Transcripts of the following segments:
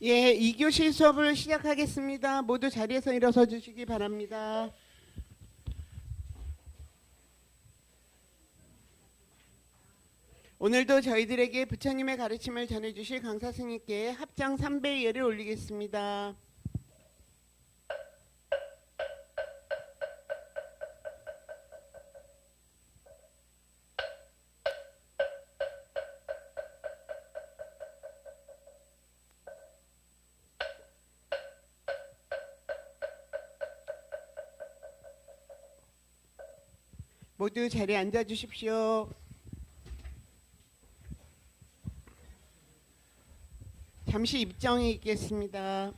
예, 2교시 수업을 시작하겠습니다. 모두 자리에서 일어서 주시기 바랍니다. 오늘도 저희들에게 부처님의 가르침을 전해주실 강사 스님께 합장 3배 예를 올리겠습니다. 모두 자리에 앉아 주십시오. 잠시 입정이 있겠습니다.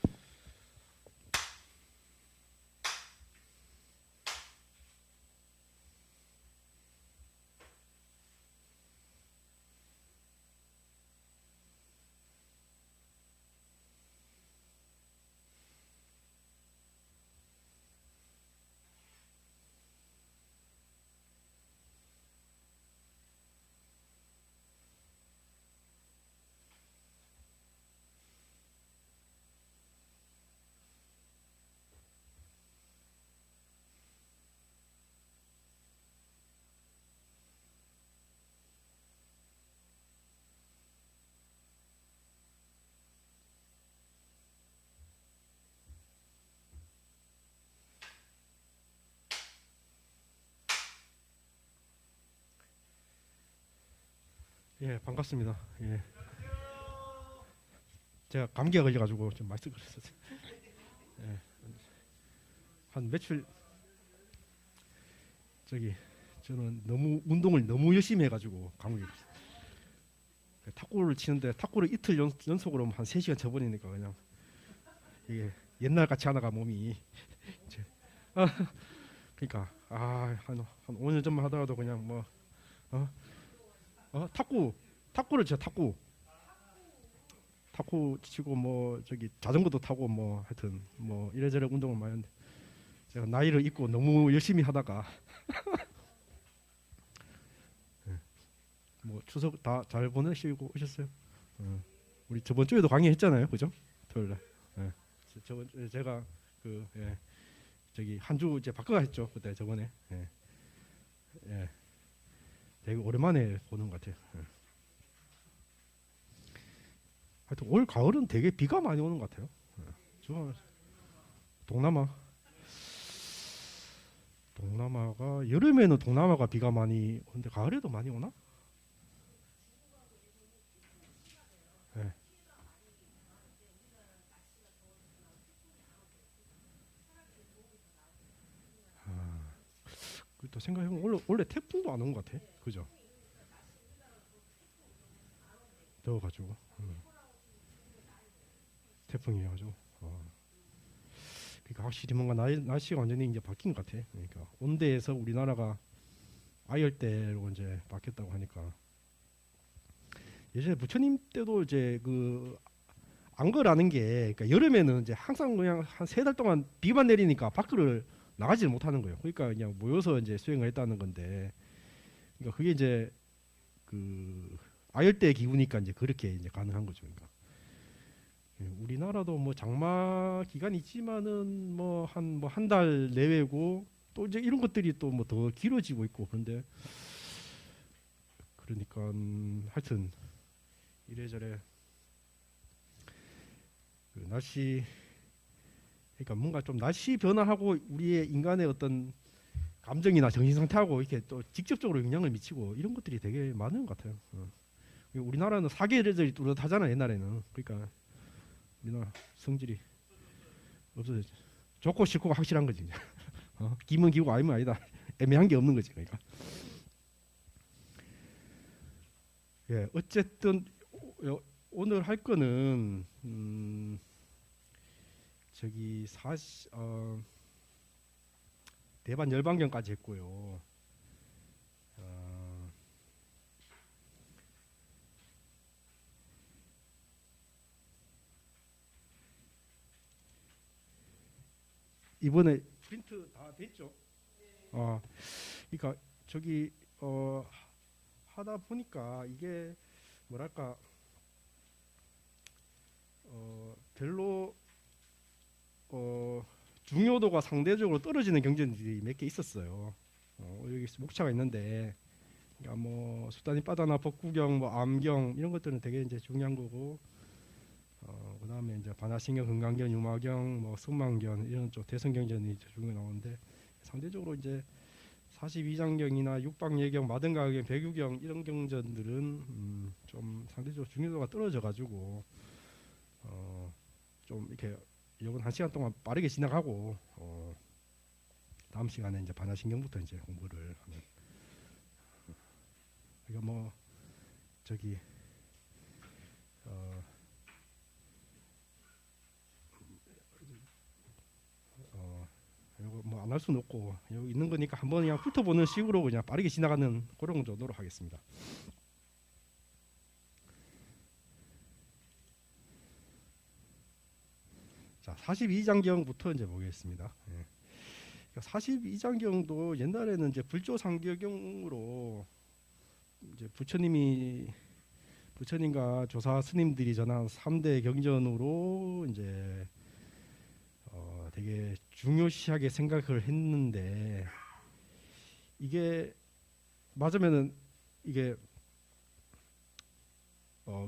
예, 반갑습니다. 예. 제가 감기가 걸려가지고 좀 말씀 그랬었어요. 예. 한 며칠 저는 너무 운동을 너무 열심히 해가지고 감기. 탁구를 치는데 탁구를 이틀 연속으로 한 3시간 쳐버리니까 그냥 이게 옛날 같이 하다가 몸이 그러니까 한 5년 전만 하더라도 그냥 뭐 탁구를 쳐 탁구 치고 뭐 자전거도 타고 뭐 하여튼 뭐 이래저래 운동을 많이 하는데 제가 나이를 잊고 너무 열심히 하다가 뭐 추석 다 잘 보내시고 오셨어요? 우리 저번 주에도 강의했잖아요, 그죠? 토요일날. 저번 제가 한 주 이제 바꿔 했죠 그때 저번에. 되게 오랜만에 보는 것 같아요. 하여튼 올 가을은 되게 비가 많이 오는 것 같아요. 동남아가 여름에는 동남아가 비가 많이 오는데 가을에도 많이 오나? 네. 또 생각해보면 원래 태풍도 안 온 것 같아, 그죠? 더워가지고 태풍이어가지고. 그러니까 확실히 뭔가 날씨가 완전히 이제 바뀐 것 같아. 그러니까 온대에서 우리나라가 아열대로 이제 바뀌었다고 하니까 예전에 부처님 때도 이제 그 안거라는 게 그러니까 여름에는 이제 항상 그냥 한 3달 동안 비만 내리니까 밖을 나가지를 못하는 거예요. 그러니까 그냥 모여서 이제 수행을 했다는 건데, 그러니까 그게 이제 그 아열대 기후니까 이제 그렇게 이제 가능한 거죠. 그러니까 우리나라도 뭐 장마 기간이 있지만은 뭐 한 달 내외고 또 이제 이런 것들이 또 뭐 더 길어지고 있고 그런데 그러니까 하여튼 이래저래 그 날씨 그러니까 뭔가 좀 날씨 변화하고 우리의 인간의 어떤 감정이나 정신 상태하고 이렇게 또 직접적으로 영향을 미치고 이런 것들이 되게 많은 것 같아요. 우리나라는 사계절이 뚜렷하잖아 옛날에는. 그러니까 우리나라 성질이 없어졌죠. 좋고 싫고가 확실한 거지. 기면 기고 아니면 아니다. 애매한 게 없는 거지. 그러니까. 예, 어쨌든 오늘 할 거는 대반 열반경까지 했고요. 이번에 프린트 다 됐죠? 그러니까 하다 보니까 이게 뭐랄까 별로 중요도가 상대적으로 떨어지는 경전들이 몇 개 있었어요. 여기 목차가 있는데, 그러니까 뭐 수단이 바다나 법구경, 뭐 암경 이런 것들은 되게 이제 중요한 거고, 그다음에 이제 반야신경, 금강경, 유마경, 뭐 승만경 이런 쪽 대성경전이 중요히 나오는데, 상대적으로 이제 42장경이나 육방예경, 마등가경, 백유경 이런 경전들은 좀 상대적으로 중요도가 떨어져 가지고 좀 이렇게 이번 1시간 동안 빠르게 지나가고 다음 시간에 이제 반야신경부터 이제 공부를 하면, 그러니까 뭐 저기 이거 뭐 안 할 수는 없고 여기 있는 거니까 한번 그냥 훑어보는 식으로 그냥 빠르게 지나가는 그런 정도로 하겠습니다. 자, 42장경부터 이제 보겠습니다. 예. 42장경도 옛날에는 이제 불조상교경으로 이제 부처님과 조사 스님들이 전한 3대 경전으로 이제 되게 중요시하게 생각을 했는데, 이게 맞으면은 이게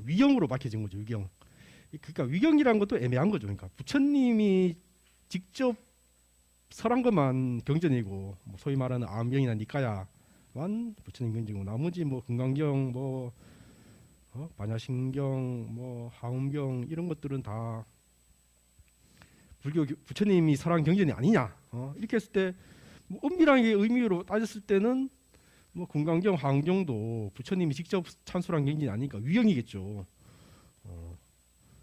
위경으로 밝혀진 거죠. 위경. 그러니까 위경이라는 것도 애매한 거죠. 그러니까 부처님이 직접 설한 것만 경전이고, 뭐 소위 말하는 암경이나 니까야만 부처님 경전이고, 나머지 뭐 금강경, 뭐 반야신경, 뭐 하음경 이런 것들은 다 불교 부처님이 설한 경전이 아니냐, 이렇게 했을 때 뭐 엄밀하게 의미로 따졌을 때는 뭐 금강경, 하음경도 부처님이 직접 찬술한 경전이 아니니까 위경이겠죠.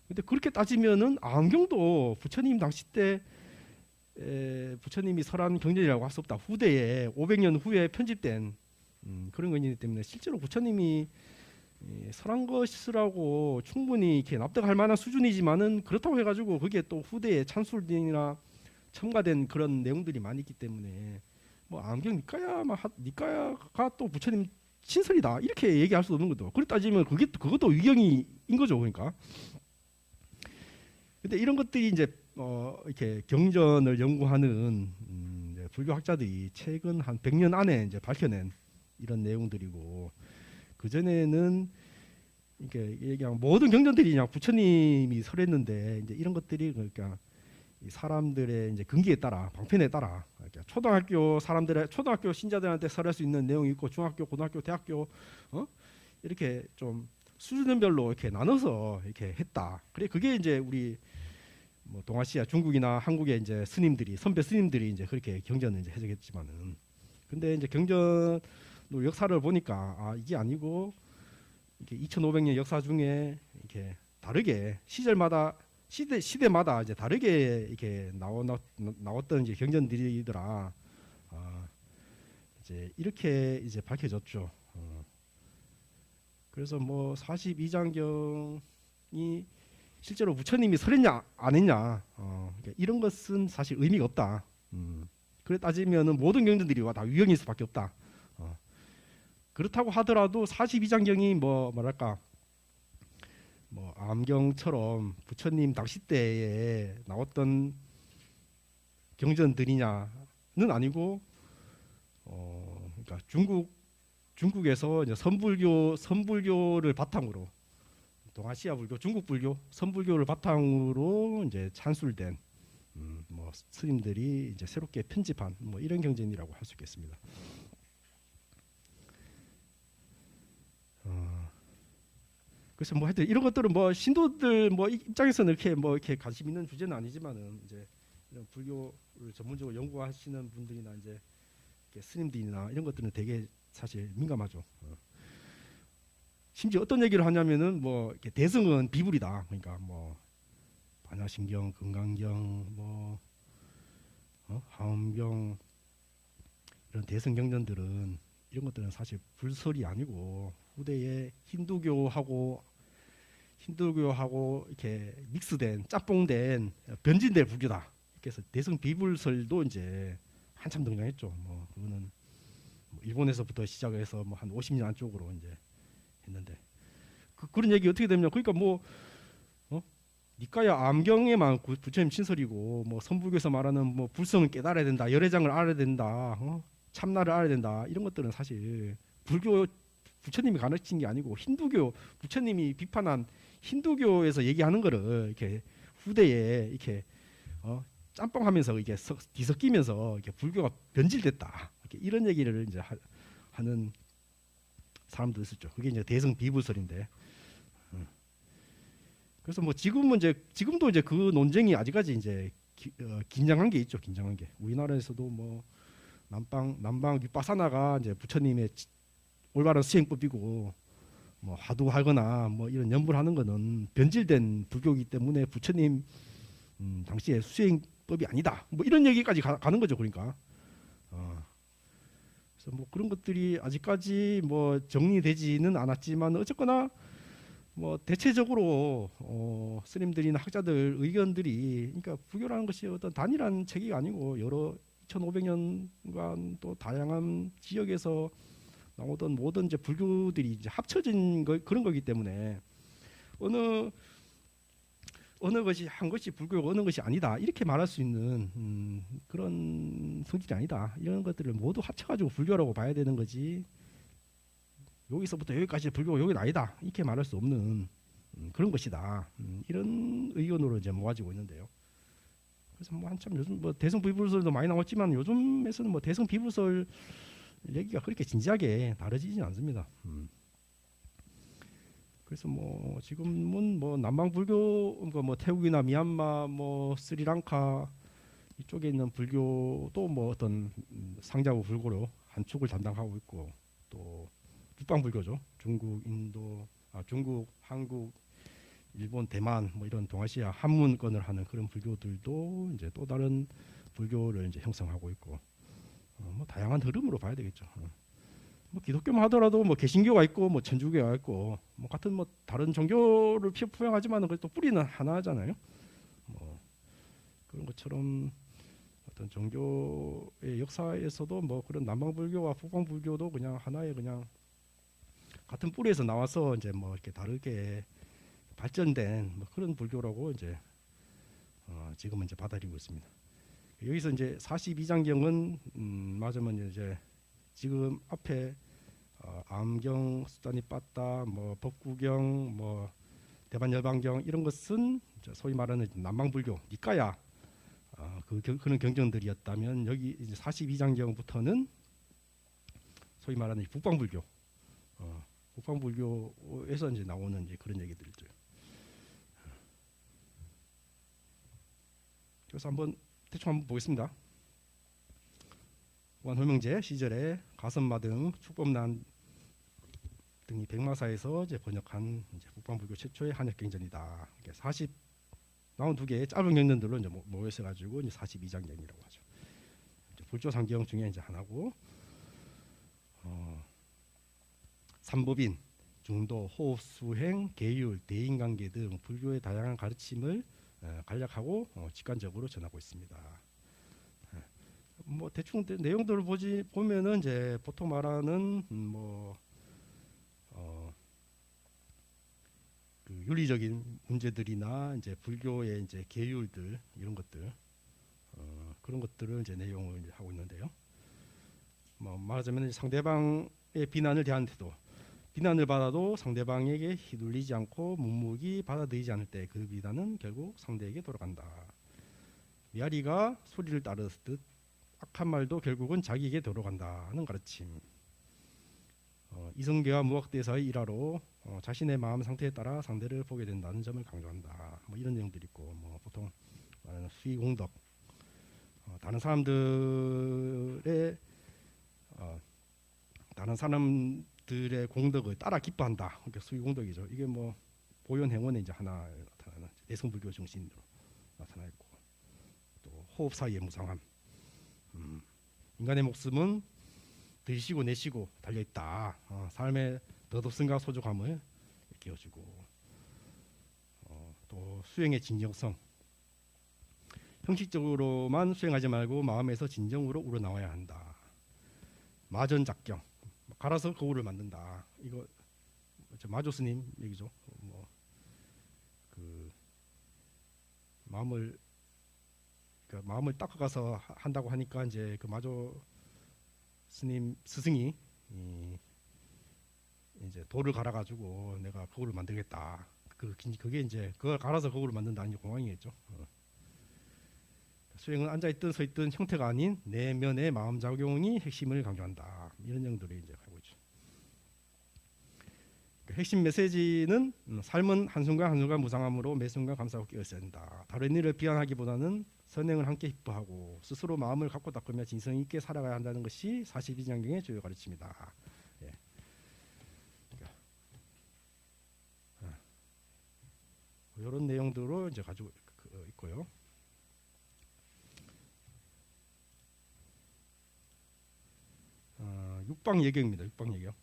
근데 그렇게 따지면은 암경도 부처님 당시 때 부처님이 설한 경전이라고 할 수 없다. 후대에 500년 후에 편집된 그런 경전이기 때문에 실제로 부처님이 설한 것이라고 충분히 이렇게 납득할 만한 수준이지만은, 그렇다고 해가지고 그게 또 후대에 찬술이나 첨가된 그런 내용들이 많이 있기 때문에 뭐 암경 니까야가 또 부처님 친설이다 이렇게 얘기할 수 없는 거죠. 그렇게 따지면 그것도 위경인 거죠. 그러니까. 근데 이런 것들이 이제 이렇게 경전을 연구하는 이제 불교 학자들이 최근 한 100년 안에 이제 밝혀낸 이런 내용들이고, 그 전에는 이렇게 얘기한 모든 경전들이 그냥 부처님이 설했는데, 이제 이런 것들이 그러니까 이 사람들의 이제 근기에 따라, 방편에 따라, 그러니까 초등학교 신자들한테 설할 수 있는 내용이 있고, 중학교, 고등학교, 대학교 이렇게 좀 수준별로 이렇게 나눠서 이렇게 했다. 그래, 그게 이제 우리 뭐 동아시아, 중국이나 한국의 이제 선배 스님들이 이제 그렇게 경전을 이제 해석했지만은, 근데 이제 경전 역사를 보니까 이게 아니고, 이게 2,500년 역사 중에 이렇게 다르게 시대마다 이제 다르게 이렇게 나왔던 이제 경전들이더라. 이제 이렇게 이제 밝혀졌죠. 그래서 뭐 42장경이 실제로 부처님이 설했냐 안 했냐, 그러니까 이런 것은 사실 의미가 없다. 그래 따지면은 모든 경전들이 다 위경일 수밖에 없다. 그렇다고 하더라도 42장경이 뭐랄까 뭐 암경처럼 부처님 당시 때에 나왔던 경전들이냐는 아니고, 그러니까 중국에서 이제 선불교를 바탕으로, 동아시아 불교, 중국 불교, 선불교를 바탕으로 이제 찬술된 뭐 스님들이 이제 새롭게 편집한 뭐 이런 경전이라고 할 수 있겠습니다. 그래서 뭐 하여튼 이런 것들은 뭐 신도들 뭐 입장에서는 이렇게 관심 있는 주제는 아니지만은, 이제 이런 불교를 전문적으로 연구하시는 분들이나 이제 스님들이나 이런 것들은 되게 사실 민감하죠. 심지어 어떤 얘기를 하냐면은 뭐 이렇게 대승은 비불이다. 그러니까 뭐 반야신경, 금강경, 뭐 하음경 이런 대승 경전들은, 이런 것들은 사실 불설이 아니고 후대에 힌두교하고 이렇게 믹스된, 짬뽕된, 변진된 불교다. 그래서 대승 비불설도 이제 한참 등장했죠. 뭐 그거는 뭐 일본에서부터 시작해서 뭐 한 50년 안쪽으로 이제 했는데, 그런 얘기 어떻게 되냐? 그러니까 뭐 니까야 암경에만 부처님 친설이고 뭐 선불교에서 말하는 뭐 불성을 깨달아야 된다, 열애장을 알아야 된다, 참나를 알아야 된다 이런 것들은 사실 불교 부처님이 가르친 게 아니고 힌두교 부처님이 비판한 힌두교에서 얘기하는 거를 이렇게 후대에 이렇게 짬뽕하면서 이게 뒤섞이면서 이렇게 불교가 변질됐다 이렇게 이런 얘기를 이제 하는 사람도 있었죠. 그게 이제 대승 비불설인데. 그래서 뭐 지금도 이제 그 논쟁이 아직까지 이제 긴장한 게 있죠. 긴장한 게 우리나라에서도 뭐 남방 윗바사나가 이제 부처님의 올바른 수행법이고 뭐 화두하거나 뭐 이런 연불하는 거는 변질된 불교이기 때문에 부처님 당시의 수행법이 아니다. 뭐 이런 얘기까지 가는 거죠. 그러니까 그래서 뭐 그런 것들이 아직까지 뭐 정리되지는 않았지만 어쨌거나 뭐 대체적으로 스님들이나 학자들 의견들이 그러니까 불교라는 것이 어떤 단일한 체계가 아니고 여러 2,500년간 또 다양한 지역에서 나오던 모든 이제 불교들이 이제 합쳐진 그런 거기 때문에 어느 것이 한 것이 불교고 어느 것이 아니다 이렇게 말할 수 있는 그런 성질이 아니다. 이런 것들을 모두 합쳐가지고 불교라고 봐야 되는 거지. 여기서부터 여기까지 불교가 여기는 아니다 이렇게 말할 수 없는 그런 것이다. 이런 의견으로 이제 모아지고 있는데요. 그래서 뭐 한참 요즘 뭐 대승 비불설도 많이 나왔지만 요즘에서는 뭐 대승 비불설 얘기가 그렇게 진지하게 다뤄지지는 않습니다. 그래서 뭐 지금은 뭐 남방 불교 뭐 태국이나 미얀마 뭐 스리랑카 이쪽에 있는 불교도 뭐 어떤 상자부 불교로 한 축을 담당하고 있고 또 북방 불교죠. 중국, 인도, 중국, 한국, 일본, 대만 뭐 이런 동아시아 한문권을 하는 그런 불교들도 이제 또 다른 불교를 이제 형성하고 있고 뭐 다양한 흐름으로 봐야 되겠죠. 뭐 기독교만 하더라도 뭐 개신교가 있고 뭐 천주교가 있고 뭐 같은 뭐 다른 종교를 표현하지만은 또 뿌리는 하나잖아요. 뭐 그런 것처럼 어떤 종교의 역사에서도 뭐 그런 남방 불교와 북방 불교도 그냥 하나의 그냥 같은 뿌리에서 나와서 이제 뭐 이렇게 다르게 발전된 뭐 그런 불교라고 이제 지금은 이제 받아들이고 있습니다. 여기서 이제 42장경은 맞으면 이제 지금 앞에 암경, 수단이 빠따, 뭐 법구경, 뭐 대반열반경 이런 것은 소위 말하는 남방불교, 니까야 그런 경전들이었다면 여기 이제 42장경부터는 소위 말하는 북방불교, 북방불교에서 이제 나오는 이제 그런 얘기들이죠. 그래서 대충 한번 보겠습니다. 원호명제 시절에 가선마 등 축법난 등이 백마사에서 이제 번역한 이제 북방불교 최초의 한역경전이다. 40 나온 두 개의 짧은 경전들로 이제 모여서 가지고 이제 42장경이라고 하죠. 불조상경 중에 이제 하나고 삼법인, 중도, 호흡, 수행, 계율, 대인관계 등 불교의 다양한 가르침을 간략하고 직관적으로 전하고 있습니다. 뭐 대충 내용들을 보면은 이제 보통 말하는 그 윤리적인 문제들이나 이제 불교의 이제 계율들 이런 것들 그런 것들을 이제 내용을 이제 하고 있는데요. 뭐 말하자면 상대방의 비난을 대한 태도, 비난을 받아도 상대방에게 휘둘리지 않고 묵묵히 받아들이지 않을 때 그 비난은 결국 상대에게 돌아간다. 메아리가 소리를 따르듯 악한 말도 결국은 자기에게 돌아간다는 가르침. 이성계와 무학대사의 일화로 자신의 마음 상태에 따라 상대를 보게 된다는 점을 강조한다. 뭐 이런 내용들이 있고 뭐 보통 수의공덕, 다른 사람들의 공덕을 따라 기뻐한다. 그러니까 수의공덕이죠. 이게 뭐 보현행원의 이제 하나 나타나는 내성불교 정신으로 나타나 있고 또 호흡 사이의 무상함. 인간의 목숨은 드시고 내쉬고 달려 있다. 삶의 덧없음과 소중함을 깨워주고 또 수행의 진정성. 형식적으로만 수행하지 말고 마음에서 진정으로 우러나와야 한다. 마전작경, 갈아서 거울을 만든다. 이거 마조 스님 얘기죠. 뭐 그 마음을 마음을 닦아가서 한다고 하니까 이제 그 마조 스님 스승이 이제 돌을 갈아가지고 내가 거울을 만들겠다. 그게 이제 그걸 갈아서 거울을 만든다는 게 공황이겠죠. 수행은 앉아있든 서있든 형태가 아닌 내면의 마음 작용이 핵심을 강조한다. 이런 내용들이 이제 하고 있죠. 핵심 메시지는 삶은 한순간 한순간 무상함으로 매 순간 감사하고 깨어있어야 된다. 다른 일을 비난하기보다는 선행을 함께 기뻐하고 스스로 마음을 갖고 닦으며 진성 있게 살아가야 한다는 것이 42장경의 주요 가르침이다. 예. 이런 내용들을 이제 가지고 있고요. 육방 예경입니다. 육방 예경.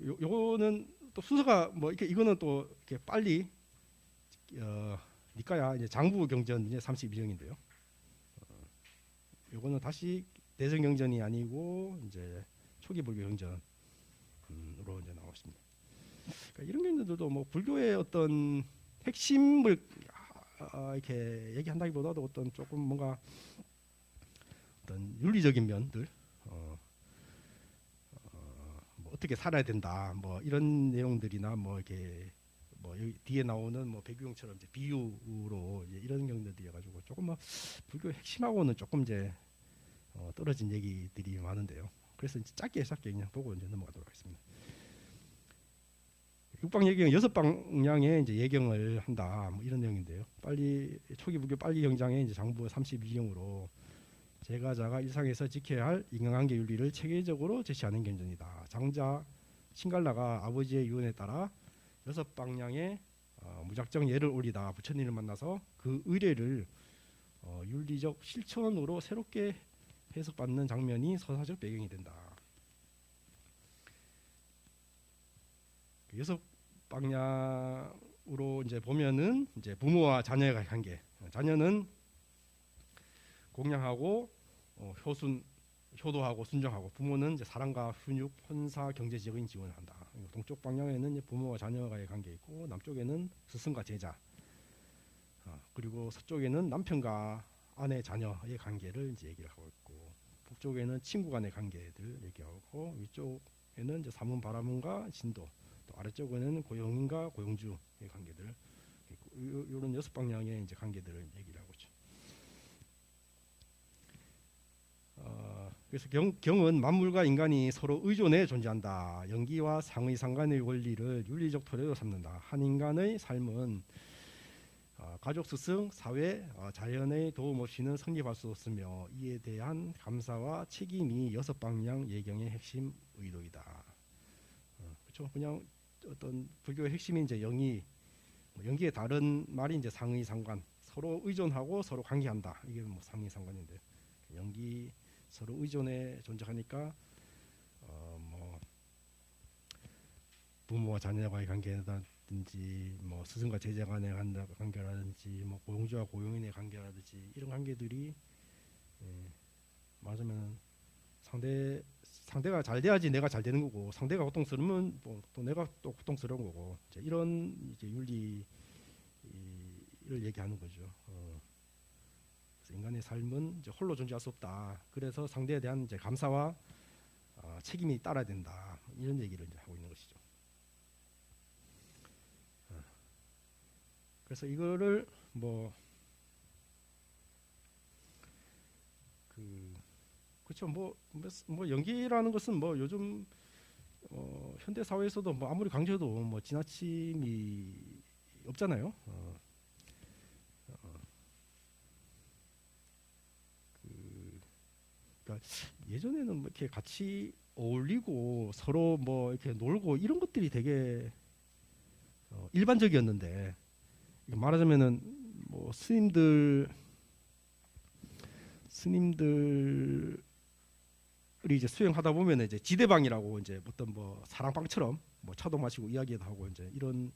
요거는 또 순서가 뭐 이거는 또 이렇게 빨리 니까야 이제 장부 경전 이제 32정인데요. 요거는 다시 대전 경전이 아니고 이제 초기 불교 경전으로 이제 나왔습니다. 그러니까 이런 경전들도 뭐 불교의 어떤 핵심을 이렇게 얘기한다기보다도 어떤 조금 뭔가 어떤 윤리적인 면들, 뭐 어떻게 살아야 된다, 뭐 이런 내용들이나 뭐 이렇게 뭐 여기 뒤에 나오는 뭐 백유용처럼 이제 비유로 이제 이런 경전들이 가지고 조금 뭐 불교 핵심하고는 조금 이제 떨어진 얘기들이 많은데요. 그래서 이제 짧게 그냥 보고 이제 넘어가도록 하겠습니다. 육방 예경 6방향의 이제 예경을 한다, 뭐 이런 내용인데요. 빨리 초기 불교 빨리 경장의 이제 장부 32경으로 제가자가 일상에서 지켜야 할 인간관계 윤리를 체계적으로 제시하는 경전이다. 장자 신갈라가 아버지의 유언에 따라 6방향의 무작정 예를 올리다 부처님을 만나서 그 의례를 윤리적 실천으로 새롭게 해석받는 장면이 서사적 배경이 된다. 6방향으로 이제 보면은 이제 부모와 자녀의 관계, 자녀는 공양하고 효도하고 순종하고, 부모는 이제 사랑과 훈육, 헌사, 경제적인 지원을 한다. 동쪽 방향에는 이제 부모와 자녀와의 관계 있고, 남쪽에는 스승과 제자, 그리고 서쪽에는 남편과 아내, 자녀의 관계를 이제 얘기를 하고 있고, 북쪽에는 친구 간의 관계들 얘기하고, 위쪽에는 이제 사문, 바라문과 신도, 또 아래쪽에는 고용인과 고용주의 관계들, 이런 6방향의 이제 관계들을 얘기를 하고 있죠. 그래서 경은 만물과 인간이 서로 의존해 존재한다. 연기와 상의 상관의 원리를 윤리적 토대로 삼는다. 한 인간의 삶은 가족, 스승, 사회, 자연의 도움 없이는 성립할 수 없으며 이에 대한 감사와 책임이 6방향 예경의 핵심 의도이다. 그렇죠. 그냥 어떤 불교의 핵심이 이제 영이, 연기의 다른 말이 이제 상의 상관, 서로 의존하고 서로 관계한다. 이게 뭐 상의 상관인데, 연기 서로 의존해 존재하니까 뭐 부모와 자녀와의 관계라든지, 뭐 스승과 제자 간의 관계라든지, 뭐 고용주와 고용인의 관계라든지, 이런 관계들이 말하자면 상대가 잘 돼야지 내가 잘 되는 거고, 상대가 고통스러우면 또 내가 또 고통스러운 거고, 이런 이제 윤리를 얘기하는 거죠. 인간의 삶은 이제 홀로 존재할 수 없다. 그래서 상대에 대한 이제 감사와 책임이 따라야 된다. 이런 얘기를 이제 하고 있는 것이죠. 그래서 이거를 뭐 그렇죠. 뭐 연기라는 것은 뭐 요즘 현대 사회에서도 뭐 아무리 강조해도 뭐 지나침이 없잖아요. 그러니까 예전에는 뭐 이렇게 같이 어울리고 서로 뭐 이렇게 놀고 이런 것들이 되게 일반적이었는데, 말하자면은 뭐 스님들이 이제 수행하다 보면 이제 지대방이라고 이제 어떤 뭐 사랑방처럼 뭐 차도 마시고 이야기도 하고 이제 이런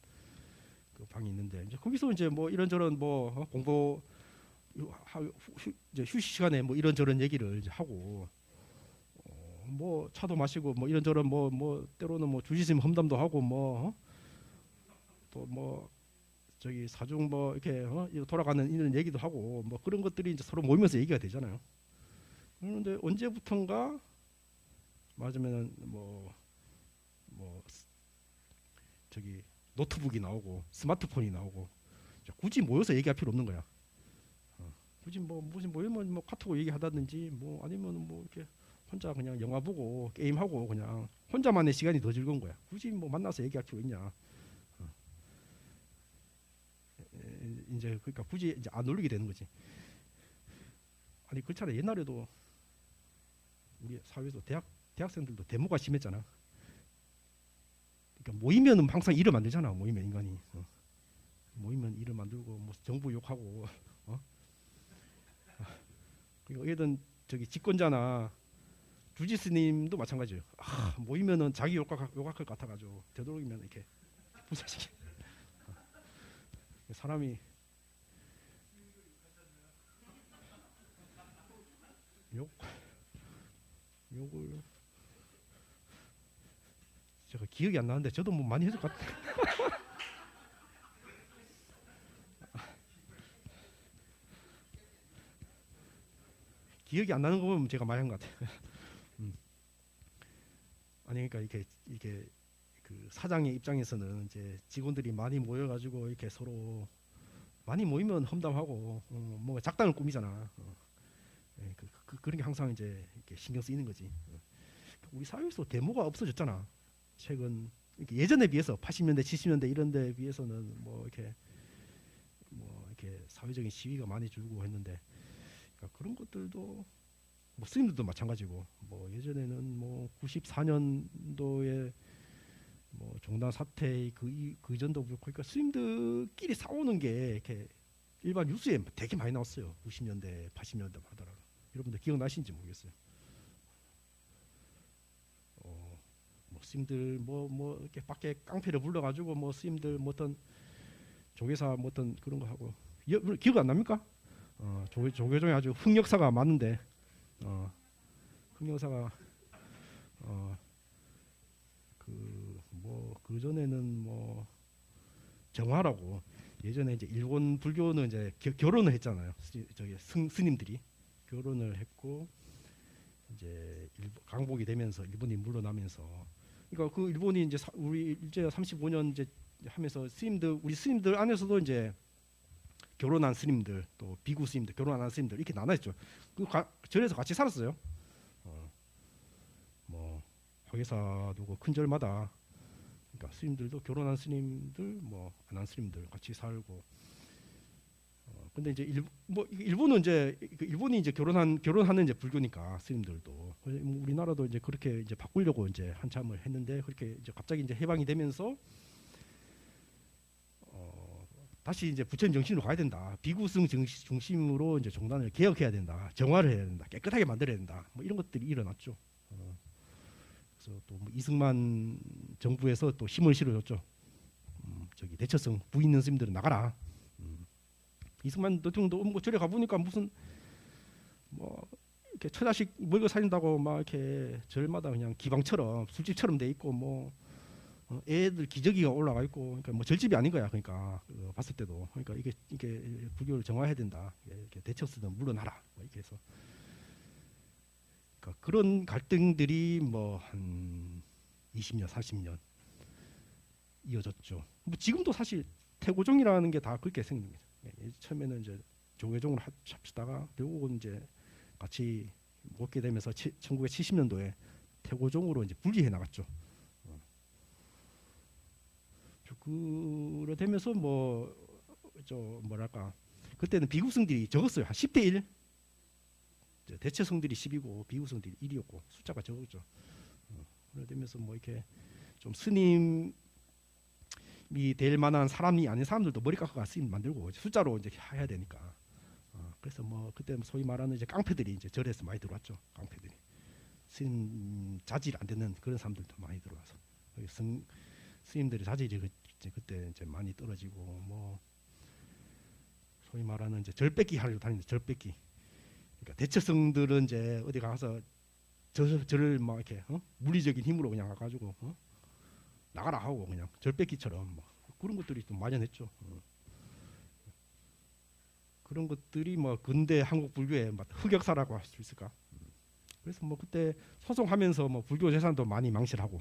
그 방이 있는데, 이제 거기서 이제 뭐 이런저런 뭐 공부 이제 휴식 시간에 뭐 이런저런 얘기를 이제 하고, 뭐 차도 마시고 뭐 이런저런 뭐 때로는 뭐 주지심 험담도 하고, 뭐 또 뭐 저기 사중 뭐 이렇게 이거 돌아가는 이런 얘기도 하고 뭐 그런 것들이 이제 서로 모이면서 얘기가 되잖아요. 그런데 언제부턴가 맞으면은 뭐 저기 노트북이 나오고 스마트폰이 나오고 굳이 모여서 얘기할 필요 없는 거야. 굳이 뭐 무슨 모이면 뭐 카톡 얘기하다든지 뭐 아니면 뭐 이렇게 혼자 그냥 영화 보고 게임하고 그냥 혼자만의 시간이 더 즐거운 거야. 굳이 뭐 만나서 얘기할 필요 있냐. 이제 그러니까 굳이 이제 안 놀리게 되는 거지. 아니 그렇잖아. 옛날에도 우리 사회에서 대학생들도 데모가 심했잖아. 그러니까 모이면은 항상 일을 만들잖아. 모이면 인간이 모이면 일을 만들고 뭐 정부 욕하고 그리고 얘든 저기 집권자나 주지스님도 마찬가지예요. 모이면은 자기 욕할 것 같아가지고 되도록이면 이렇게 부서지게 사람이 욕을 제가 기억이 안 나는데 저도 뭐 많이 해줄 것 같아요. 기억이 안 나는 거 보면 제가 많이 한 것 같아요. 아니 그러니까 이게 그 사장의 입장에서는 이제 직원들이 많이 모여가지고 이렇게 서로 많이 모이면 험담하고 뭔가 작당을 꾸미잖아. 그런 게 항상 이제 이렇게 신경 쓰이는 거지. 우리 사회에서 데모가 없어졌잖아. 최근 예전에 비해서 80년대, 70년대 이런 데 비해서는 뭐 이렇게 사회적인 시위가 많이 줄고 했는데 그러니까 그런 것들도 뭐 스님들도 마찬가지고 뭐 예전에는 뭐 94년도에 뭐 종단 사태 그 전도 그렇고 그러니까 스님들끼리 싸우는 게 이렇게 일반 뉴스에 되게 많이 나왔어요. 90년대, 80년대 하더라도 여러분들 기억나시는지 모르겠어요. 뭐 스님들 뭐 이렇게 밖에 깡패를 불러가지고 뭐 스님들 뭐 어떤 조계사 뭐 어떤 그런 거 하고 기억 안 납니까? 조계종에 아주 흑역사가 많은데 흑역사가 그 전에는 뭐 정화라고 예전에 이제 일본 불교는 이제 결혼을 했잖아요. 저기 스님들이 결혼을 했고 이제 강복이 되면서 일본이 물러나면서 그러니까 그 일본이 이제 우리 이제 35년 이제 하면서 우리 스님들 안에서도 이제 결혼한 스님들 또 비구 스님들 결혼 안 한 스님들 이렇게 나눠있죠. 절에서 같이 살았어요. 뭐 화계사도 그 큰절마다 그러니까 스님들도 결혼한 스님들 뭐 안 한 스님들 같이 살고 근데 이제 일본은 이제 일본이 이제 결혼하는 이제 불교니까 스님들도 우리나라도 이제 그렇게 이제 바꾸려고 이제 한참을 했는데 그렇게 이제 갑자기 이제 해방이 되면서 다시 이제 부처님 정신으로 가야 된다. 비구승 중심으로 이제 종단을 개혁해야 된다. 정화를 해야 된다. 깨끗하게 만들어야 된다. 뭐 이런 것들이 일어났죠. 그래서 또 뭐 이승만 정부에서 또 힘을 실어줬죠. 저기 대처성 부인 있는 스님들은 나가라. 이승만 대통령도 뭐 절에 가보니까 무슨 뭐 이렇게 처자식 먹여 살린다고 막 이렇게 절마다 그냥 기방처럼 술집처럼 돼 있고 뭐 애들 기저귀가 올라가 있고 그러니까 뭐 절집이 아닌 거야. 그러니까 봤을 때도 그러니까 이게 불교를 정화해야 된다. 이렇게 대처스는 물러나라. 뭐 이렇게 해서 그러니까 그런 갈등들이 뭐 한 20년, 30년 이어졌죠. 뭐 지금도 사실 태고종이라는 게 다 그렇게 생긴 거죠. 처음에는 이제 조계종을 합치다가 결국은 이제 같이 먹게 되면서 1970년도에 태고종으로 이제 분리해 나갔죠. 그래 되면서 뭐랄까 그때는 비구성들이 적었어요. 한 10대 1. 대체성들이 10이고 비구성들이 1이었고 숫자가 적었죠. 그래 되면서 뭐 이렇게 좀 스님이 될 만한 사람이 아닌 사람들도 머리 깎아가 스님 만들고 숫자로 이제 해야 되니까. 그래서 뭐 그때 소위 말하는 이제 깡패들이 이제 절에서 많이 들어왔죠. 깡패들이 스님 자질 안 되는 그런 사람들도 많이 들어와서 스님들의 자질이 그때 이제 많이 떨어지고 뭐 소위 말하는 이제 절 뺏기 하려고 다니는데 절 뺏기. 그러니까 대처성들은 이제 어디 가서 절을 막 이렇게 물리적인 힘으로 그냥 가가지고 나가라 하고 그냥 절 뺏기처럼 뭐 그런 것들이 좀 만연했죠. 그런 것들이 뭐 근대 한국 불교의 흑역사라고 할 수 있을까? 그래서 뭐 그때 소송하면서 뭐 불교 재산도 많이 망실하고,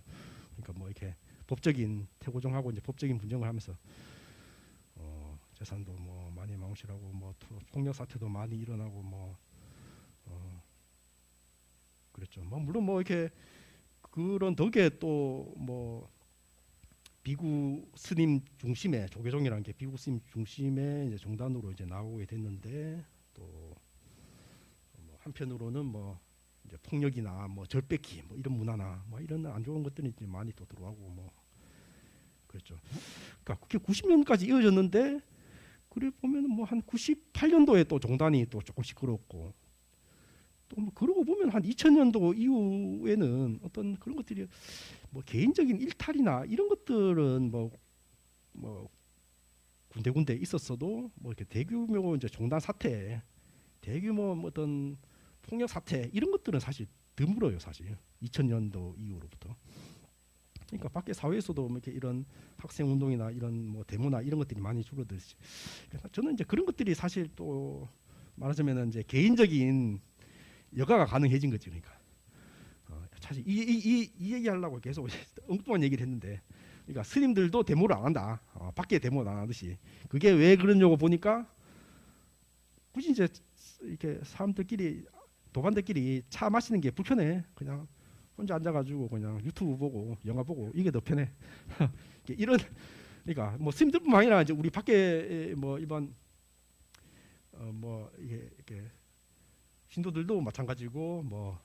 그러니까 뭐 이렇게 법적인 퇴고정하고 이제 법적인 분쟁을 하면서 재산도 뭐 많이 망실하고 뭐 폭력 사태도 많이 일어나고 뭐 그랬죠. 뭐 물론 뭐 이렇게 그런 덕에 또 뭐 비구 스님 중심의 조계종이라는 게 비구 스님 중심의 이제 종단으로 이제 나오게 됐는데 또 뭐 한편으로는 뭐 이제 폭력이나 뭐 절백기 뭐 이런 문화나 뭐 이런 안 좋은 것들이 이제 많이 또 들어가고 뭐 그랬죠. 그러니까 그게 90년까지 이어졌는데 그래 보면은 뭐 한 98년도에 또 종단이 또 조금 시끄럽고 또 뭐 그러고 보면 한 2000년도 이후에는 어떤 그런 것들이 뭐 개인적인 일탈이나 이런 것들은 뭐 군데군데 있었어도 뭐 이렇게 대규모 이제 종단 사태, 대규모 뭐 어떤 폭력 사태 이런 것들은 사실 드물어요, 사실 2000년도 이후로부터. 그러니까 밖에 사회에서도 뭐 이렇게 이런 학생 운동이나 이런 뭐 데모나 이런 것들이 많이 줄어들지. 그래서 저는 이제 그런 것들이 사실 또 말하자면은 이제 개인적인 여가가 가능해진 거지. 그러니까 사실 이 얘기 하려고 계속 엉뚱한 얘기를 했는데, 그러니까 스님들도 데모를 안 한다. 밖에 데모를 안 하듯이. 그게 왜 그러냐고 보니까 굳이 이제 이렇게 사람들끼리 도반들끼리 차 마시는 게 불편해. 그냥 혼자 앉아가지고 그냥 유튜브 보고 영화 보고 이게 더 편해. 이런 그러니까 뭐 스님들뿐만 아니라 이제 우리 밖에 뭐 일반 뭐 이렇게 신도들도 마찬가지고 뭐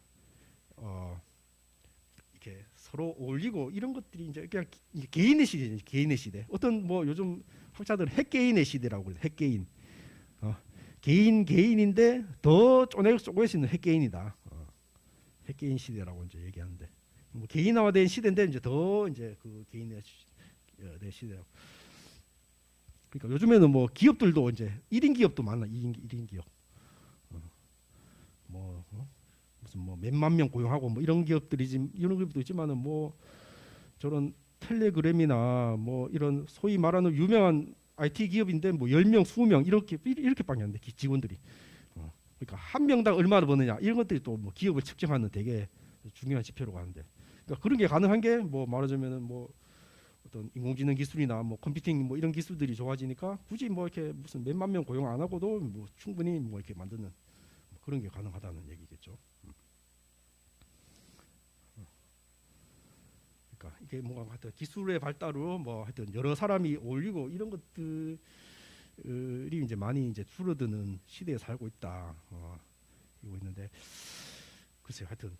이렇게 서로 어울리고 이런 것들이 이제 그냥 개인의 시대죠. 개인의 시대. 어떤 뭐 요즘 학자들은 핵개인의 시대라고 그래요. 핵개인. 개인인데 더 쪼개서 있는 핵개인이다. 핵개인 시대라고 이제 얘기하는데 뭐 개인화된 시대인데 이제 더 이제 그 개인의 시대라고. 그러니까 요즘에는 뭐 기업들도 이제 1인 기업도 많아. 1인 기업. 무슨 뭐 몇만 명 고용하고 뭐 이런 기업도 있지만은 뭐 저런 텔레그램이나 뭐 이런 소위 말하는 유명한 IT 기업인데 뭐 10명, 20명 이렇게밖에 안 돼. 직원들이. 그러니까 한 명당 얼마나 버느냐 이런 것들이 또 뭐 기업을 측정하는 되게 중요한 지표라고 하는데, 그러니까 그런 게 가능한 게 뭐 말하자면은 뭐 어떤 인공지능 기술이나 뭐 컴퓨팅 뭐 이런 기술들이 좋아지니까 굳이 뭐 이렇게 무슨 몇만 명 고용 안 하고도 뭐 충분히 뭐 이렇게 만드는 그런 게 가능하다는 얘기겠죠. 그러니까 이게 뭔가 하여튼 기술의 발달로 뭐 하여튼 여러 사람이 어울리고 이런 것들이 이제 많이 이제 줄어드는 시대에 살고 있다. 이거 있는데 글쎄요, 하여튼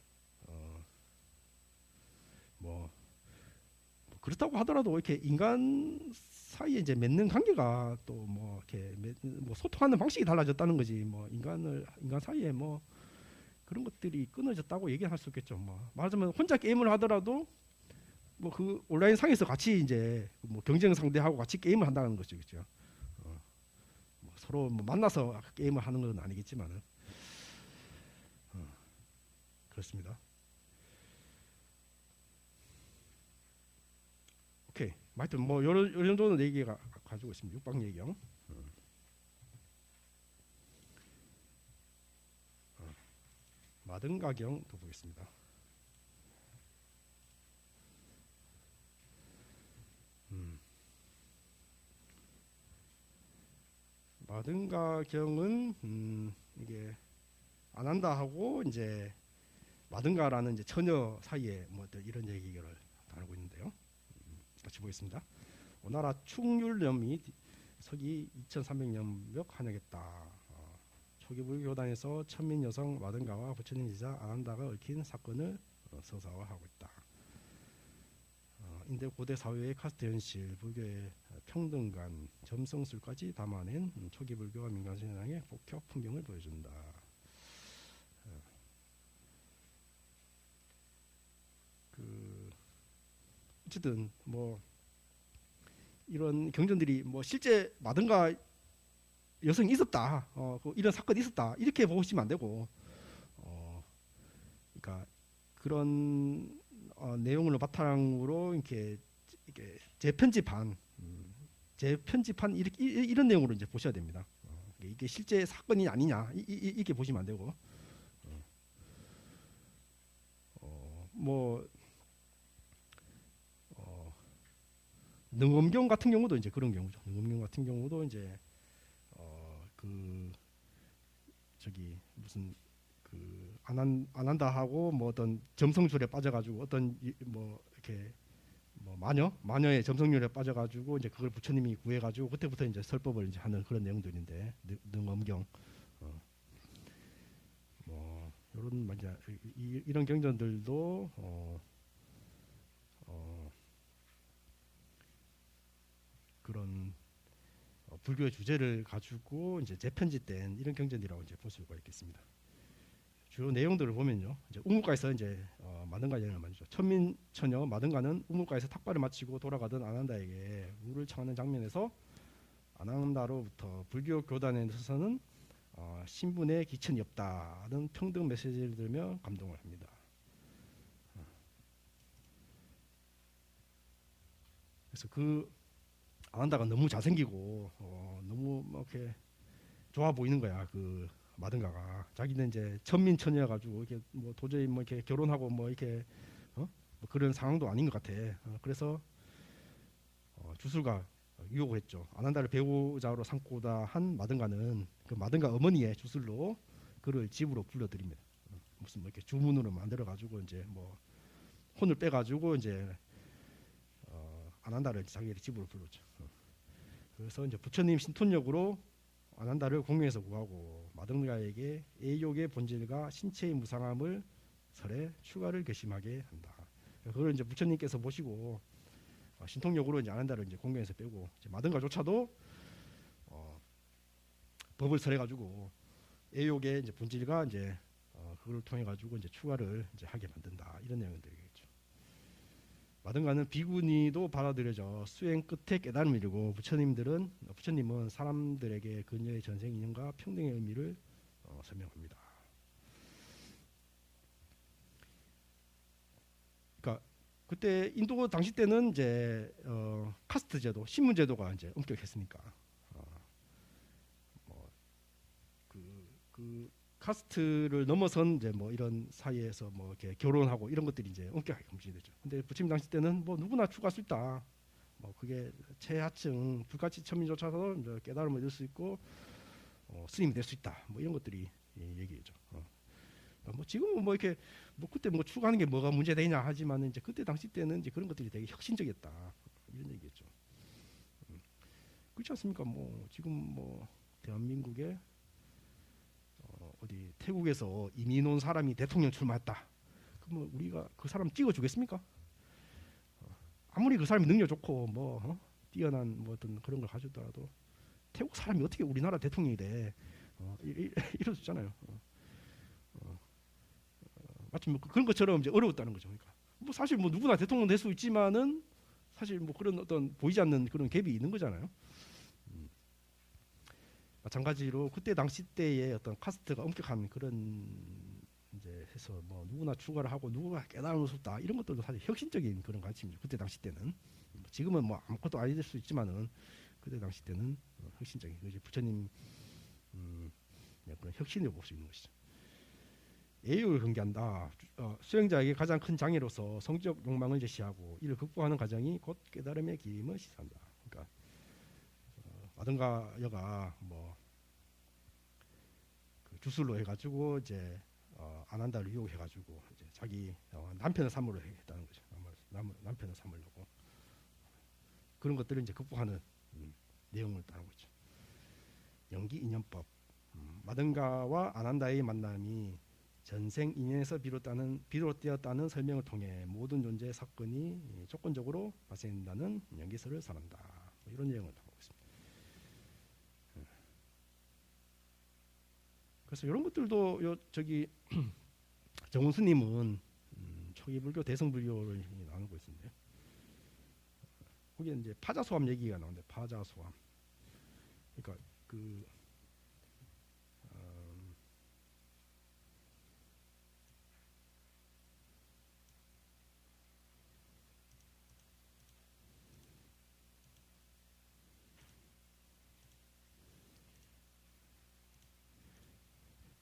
뭐 그렇다고 하더라도 이렇게 인간 사이에 이제 맺는 관계가 또 뭐 이렇게 뭐 소통하는 방식이 달라졌다는 거지. 뭐 인간 사이에 뭐 그런 것들이 끊어졌다고 얘기할 수 있겠죠. 뭐 말하자면 혼자 게임을 하더라도 뭐 그 온라인 상에서 같이 이제 뭐 경쟁 상대하고 같이 게임을 한다는 거죠, 그렇죠? 뭐 서로 뭐 만나서 게임을 하는 건 아니겠지만은 그렇습니다. 오케이, 하여튼 뭐 요 정도는 얘기가 가지고 있습니다. 육방 예경. 마등가경도 보겠습니다. 마등가경은 이게 안 한다 하고 이제 마등가라는 이제 처녀 사이에 뭐 이런 얘기를 다루고 있는데요. 같이 보겠습니다. 오나라 충율념이 서기 2300년벽 한역했다. 초기 불교단에서 천민 여성 마등가와 부처님 제자 아난다가 얽힌 사건을 서사화하고 있다. 인대 고대 사회의 카스트 현실, 불교의 평등관, 점성술까지 담아낸 초기 불교와 민간 신앙의 복합 풍경을 보여준다. 어쨌든 뭐 이런 경전들이 뭐 실제 마등가 여성이 있었다, 이런 사건이 있었다 이렇게 보시면 안 되고, 그러니까 그런 내용을 바탕으로 이렇게 재편집한 이런 내용으로 이제 보셔야 됩니다. 이게 실제 사건이 아니냐 이렇게 보시면 안 되고 뭐 능엄경 같은 경우도 이제 그런 경우죠. 능엄경 같은 경우도 이제 그 저기 무슨 그 안 한다 하고 뭐 어떤 점성술에 빠져가지고 어떤 뭐 이렇게 뭐 마녀의 점성률에 빠져가지고 이제 그걸 부처님이 구해가지고 그때부터 이제 설법을 이제 하는 그런 내용들인데 능엄경 뭐 이런 이제 이런 경전들도 그런 불교의 주제를 가지고 이제 재편집된 이런 경전이라고 이제 볼 수가 있겠습니다. 주요 내용들을 보면요, 이제 우물가에서 이제 마등가 여행을 마치죠. 천민처녀 마등가는 우물가에서 탁발을 마치고 돌아가던 아난다에게 물을 청하는 장면에서 아난다로부터 불교 교단에 있어서는 신분의 기천이 없다는 평등 메시지를 들으며 감동을 합니다. 그래서 그 아난다가 너무 잘생기고 너무 뭐 이렇게 좋아 보이는 거야. 그 마등가가 자기는 이제 천민처녀 가지고 이렇게 뭐 도저히 뭐 이렇게 결혼하고 뭐 이렇게 뭐 그런 상황도 아닌 것 같아. 그래서 주술가 유혹을 했죠. 아난다를 배우자로 삼고자 한 마등가는 그 마등가 어머니의 주술로 그를 집으로 불러들입니다. 무슨 뭐 이렇게 주문으로 만들어 가지고 이제 뭐 혼을 빼 가지고 이제 아난다를 자기 집으로 불렀죠. 그래서 이제 부처님 신톤력으로 아난다를 공명에서 구하고 마등가에게 애욕의 본질과 신체의 무상함을 설해 추가를 결심하게 한다. 그걸 이제 부처님께서 보시고 신통력으로 이제 아난다를 이제 공경에서 빼고 이제 마등가조차도 법을 설해가지고 애욕의 이제 본질과 이제 그걸 통해 가지고 이제 추가를 이제 하게 만든다 이런 내용들이겠죠. 마등가는 비구니도 받아들여져 수행 끝에 깨달음을 이루고 부처님은 사람들에게 그녀의 전생 인연과 평등의 의미를 설명합니다. 그러니까 그때 인도 당시 때는 이제 카스트 제도, 신분 제도가 이제 엄격했으니까 그 카스트를 넘어선 이제 뭐 이런 사이에서 뭐 이렇게 결혼하고 이런 것들이 이제 엄격하게 금지되죠. 근데 부처님 당시 때는 뭐 누구나 추구할 수 있다. 뭐 그게 최하층 불가치 천민조차도 이제 깨달음을 얻을 수 있고 스님이 될 수 있다. 뭐 이런 것들이 얘기죠. 뭐 지금은 뭐 이렇게 뭐 그때 뭐 추구하는 게 뭐가 문제되냐 하지만 이제 그때 당시 때는 이제 그런 것들이 되게 혁신적이었다. 이런 얘기겠죠. 그렇지 않습니까? 뭐 지금 뭐 대한민국에 어디 태국에서 이민 온 사람이 대통령 출마했다. 그러면 우리가 그 사람 찍어주겠습니까? 아무리 그 사람이 능력 좋고 뭐 뛰어난 뭐 어떤 그런 걸 가지더라도 태국 사람이 어떻게 우리나라 대통령이 돼? 이럴 수 있잖아요. 마치 뭐 그런 것처럼 이제 어려웠다는 거죠. 그러니까 뭐 사실 뭐 누구나 대통령 될 수 있지만은 사실 뭐 그런 어떤 보이지 않는 그런 갭이 있는 거잖아요. 마찬가지로 그때 당시 때의 어떤 카스트가 엄격한 그런 이제 해서 뭐 누구나 추가를 하고 누구가 깨달을 수 없다 이런 것들도 사실 혁신적인 그런 가르침이죠. 그때 당시 때는 지금은 뭐 아무것도 아닐 수 있지만은 그때 당시 때는 혁신적인 그지 부처님 그런 혁신을 볼 수 있는 것이죠. 애욕을 경계한다. 수행자에게 가장 큰 장애로서 성적 욕망을 제시하고 이를 극복하는 과정이 곧 깨달음의 길임을 시사한다. 그러니까 마등가 여가 뭐 그 주술로 해가지고 이제 아난다를 유혹해가지고 이제 자기 남편을 삼으려 했다는 거죠. 남편을 삼으려고 그런 것들을 이제 극복하는 내용을 따르고 있죠. 연기 인연법 마등가와 아난다의 만남이 전생 인연에서 비롯되었다는 설명을 통해 모든 존재의 사건이 조건적으로 발생된다는 연기설을 설한다. 뭐 이런 내용을 담고 있습니다. 그래서 이런 것들도 저기 정훈 스님은 초기 불교 대승불교를 나누고 있는데 거기에 이제 파자소함 얘기가 나오는데 파자소함 그러니까 그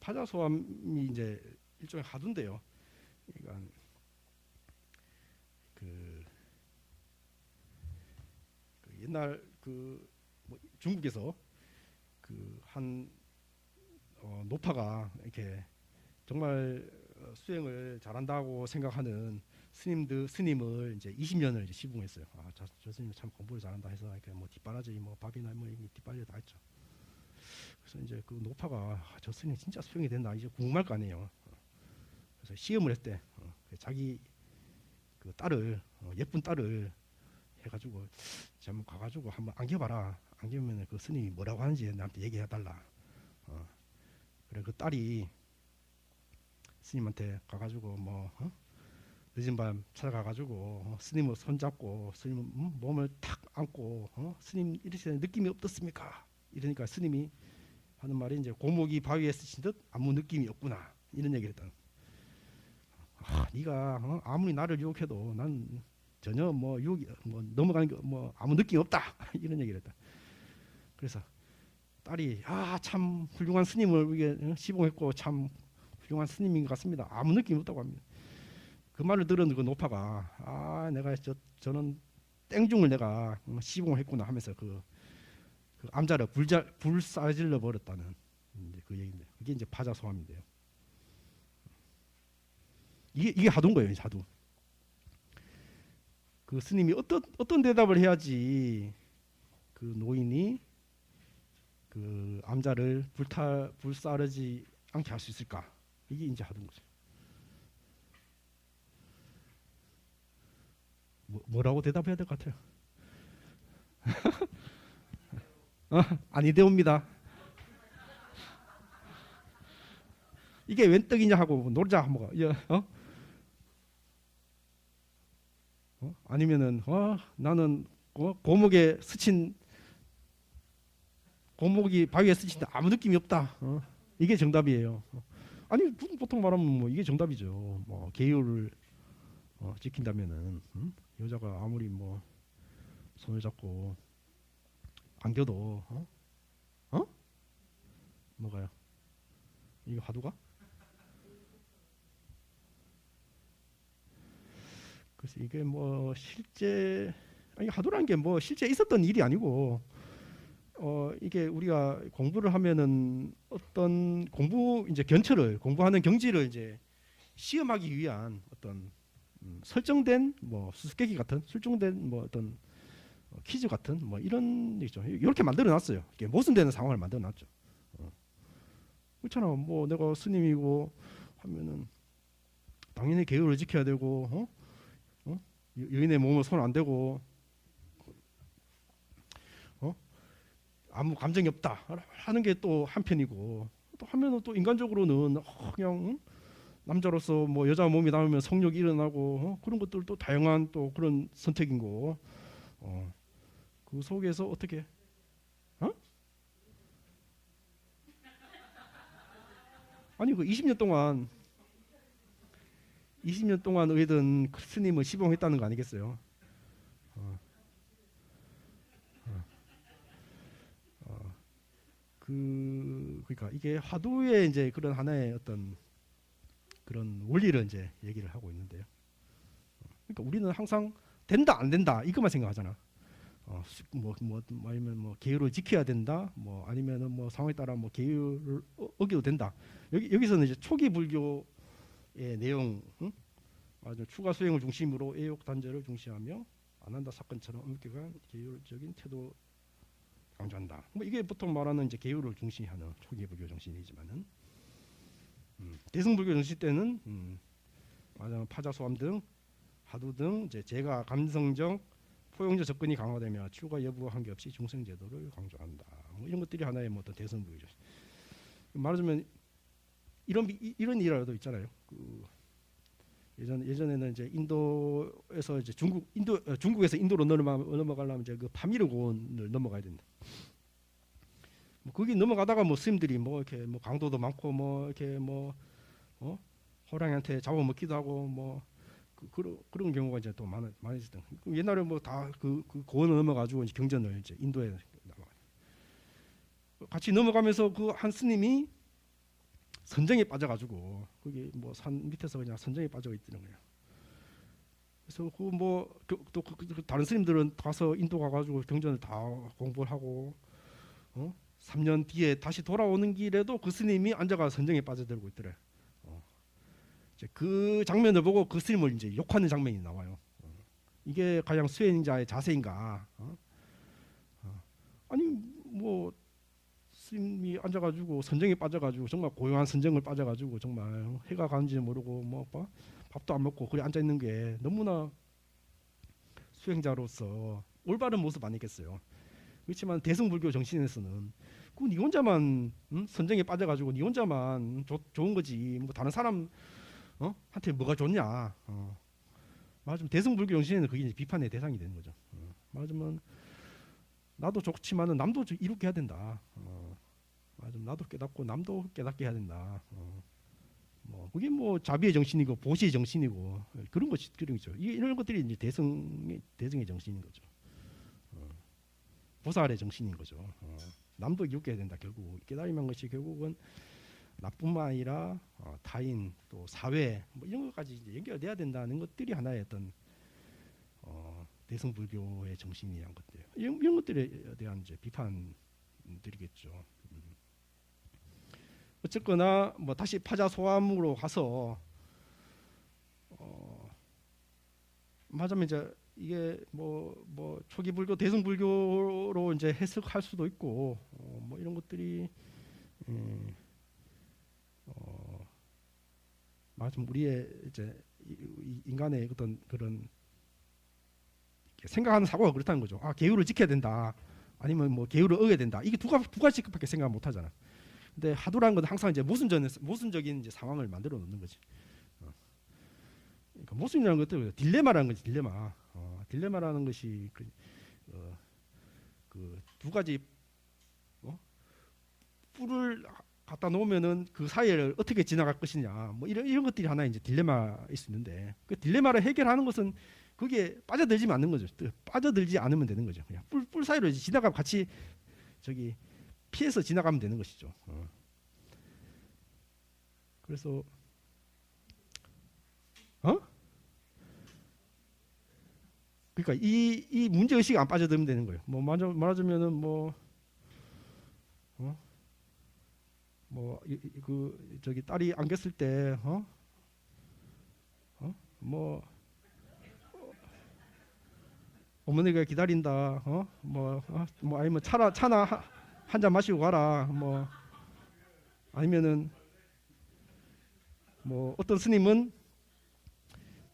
파자소함이 이제 일종의 하두인데요. 그러니까 그 옛날 뭐 중국에서 한 노파가 이렇게 정말 수행을 잘한다고 생각하는 스님을 이제 20년을 이제 시봉했어요. 저 스님 참 공부를 잘한다 해서 이렇게 뭐 뒷바라지 뭐 밥이나 뭐 뒷바라지 다 했죠. 그래서 이제 그 노파가 저 스님 진짜 수행이 된다 이제 궁금할 거 아니에요. 그래서 시험을 했대. 자기 그 딸을 예쁜 딸을 해가지고 한번 가가지고 한번 안겨봐라. 안기면 그 스님이 뭐라고 하는지 나한테 얘기해달라. 그래 그 딸이 스님한테 가가지고 뭐 늦은 밤 찾아가가지고 스님을 손잡고 스님 몸을 탁 안고 스님 이러시는 느낌이 어떻습니까? 이러니까 스님이 하는 말이 이제 고목이 바위에 스친 듯 아무 느낌이 없구나 이런 얘기를 했다. 네가 아무리 나를 유혹해도 난 전혀 뭐 유혹이 뭐 넘어가는 게 뭐 아무 느낌 없다 이런 얘기를 했다. 그래서 딸이 참 훌륭한 스님을 이게 시봉했고 참 훌륭한 스님인 것 같습니다. 아무 느낌 없다고 합니다. 그 말을 들은 그 노파가 내가 저는 땡중을 내가 시봉을 했구나 하면서 그 암자를 불사질러 버렸다는 이제 그 얘기인데 그게 이제 파자소함인데요. 이게 하두인 거예요, 하두. 그 스님이 어떤 대답을 해야지 그 노인이 그 암자를 불사르지 않게 할 수 있을까? 이게 이제 하두인 거죠. 뭐라고 대답해야 될 것 같아요? 아니되옵니다. 이게 웬 떡이냐 하고 놀자 뭐가 아니면은 나는 고목에 스친 고목이 바위에 스친데 아무 느낌이 없다. 이게 정답이에요. 아니 보통 말하면 뭐 이게 정답이죠. 뭐 계율을 지킨다면은 여자가 아무리 뭐 손을 잡고 안겨도 뭐가요? 이게 화두가? 그래서 이게 뭐 실제 화두라는 게 뭐 실제 있었던 일이 아니고 이게 우리가 공부를 하면은 어떤 이제 공부하는 경지를 이제 시험하기 위한 어떤 설정된 뭐 수수께끼 같은 설정된 뭐 어떤 퀴즈 같은 뭐 이런 얘기죠. 이렇게 만들어 놨어요. 이게 모순되는 상황을 만들어 놨죠. 그렇잖아. 뭐 내가 스님이고 하면은 당연히 계율을 지켜야 되고 여인의 몸을 손 안 대고 아무 감정이 없다 하는 게 또 한편이고 또 하면은 또 인간적으로는 그냥 남자로서 뭐 여자 몸이 닿으면 성욕이 일어나고 그런 것들도 다양한 또 그런 선택인 거고 그 속에서 어떻게 아니 그 20년 동안 의든 스님을 시봉했다는 거 아니겠어요? 그러니까 이게 화두의 이제 그런 하나의 어떤 그런 원리를 이제 얘기를 하고 있는데요. 그러니까 우리는 항상 된다 안 된다 이것만 생각하잖아. 아니면 뭐 계율을 지켜야 된다. 뭐 아니면은 뭐 상황에 따라 뭐 계율을 어겨도 된다. 여기서는 이제 초기 불교의 내용, 아주 추가 수행을 중심으로 애욕 단절을 중시하며 안 한다 사건처럼 엄격한 계율적인 태도 강조한다. 뭐 이게 보통 말하는 이제 계율을 중시하는 초기 불교 정신이지만은 대승불교 정신 때는 파자소함 등 하두 등 이제 제가 감성적 포용적 접근이 강화되며 추가 여부와 관계없이 중생 제도를 강조한다. 뭐 이런 것들이 하나의 뭐 어떤 대승불교 정신. 말하자면 이런 일화도 있잖아요. 예전에는 이제 인도에서 이제 중국에서 인도로 넘어가려면 이제 그 파미르곤을 넘어가야 된다. 뭐 거기 넘어가다가 뭐 스님들이 뭐 이렇게 뭐 강도도 많고 뭐 이렇게 뭐 호랑이한테 잡아먹기도 하고 뭐 그런 경우가 이제 또 많아졌던. 옛날에 뭐 다 그 고원을 넘어가지고 이제 경전을 이제 인도에 같이 넘어가면서 그 한 스님이 선정에 빠져가지고 거기 뭐 산 밑에서 그냥 선정에 빠져 있는 거예요. 그래서 그뭐또 다른 스님들은 가서 인도 가가지고 경전을 다 공부를 하고 3년 뒤에 다시 돌아오는 길에도 그 스님이 앉아가 선정에 빠져들고 있더래. 이제 그 장면을 보고 그 스님을 이제 욕하는 장면이 나와요. 이게 가장 수행자의 자세인가? 아니 뭐 스님이 앉아가지고 선정에 빠져가지고 정말 고요한 선정을 빠져가지고 정말 해가 가는지 모르고 뭐 밥도 안 먹고 그래 앉아 있는 게 너무나 수행자로서 올바른 모습 아니겠어요. 그렇지만 대승불교 정신에서는 그 니 혼자만 선정에 빠져가지고 니 혼자만 좋은 거지 뭐 다른 사람 한테 뭐가 좋냐. 말하자면 대승불교 정신에는 그게 이제 비판의 대상이 되는 거죠. 말하자면 나도 좋지만은 남도 이롭게 해야 된다. 말하자면 나도 깨닫고 남도 깨닫게 해야 된다. 뭐 그게 뭐 자비의 정신이고 보시의 정신이고 그런 거죠. 이런 것들이 이제 대승의 정신인 거죠. 보살의 정신인 거죠. 남도 이롭게 해야 된다. 결국 깨달음한 것이 결국은 나뿐만 아니라 타인 또 사회 뭐 이런 것까지 이제 연결돼야 된다는 것들이 하나의 어떤 대승불교의 정신이란 것들 이런 것들에 대한 이제 비판들이겠죠. 어쨌거나 뭐 다시 파자소함으로 가서 말하자면 이제 이게 뭐 초기 불교 대승불교로 이제 해석할 수도 있고 뭐 이런 것들이 말하자면 우리의 이제 인간의 어떤 그런 생각하는 사고가 그렇다는 거죠. 계율을 지켜야 된다. 아니면 뭐 계율을 어겨야 된다. 이게 두 가지밖에 생각 못 하잖아. 근데 하도라는 건 항상 이제 모순적인 이제 상황을 만들어 놓는 거지. 그러니까 모순이라는 것도 딜레마라는 거지. 딜레마라는 것이 그 두 가지 뿔을 갖다 놓으면은 그 사이를 어떻게 지나갈 것이냐. 뭐 이런 것들이 하나 이제 딜레마일 수 있는데 그 딜레마를 해결하는 것은 그게 빠져들지 않는 거죠. 빠져들지 않으면 되는 거죠. 그냥 뿔 사이로 지나가 같이 피해서 지나가면 되는 것이죠. 그래서 그러니까 이 문제 의식이 안 빠져들면 되는 거예요. 뭐 말하자면은 저기 딸이 안겼을 때 어머니가 기다린다. 아니면 차나 한 잔 마시고 가라. 뭐 아니면은 뭐 어떤 스님은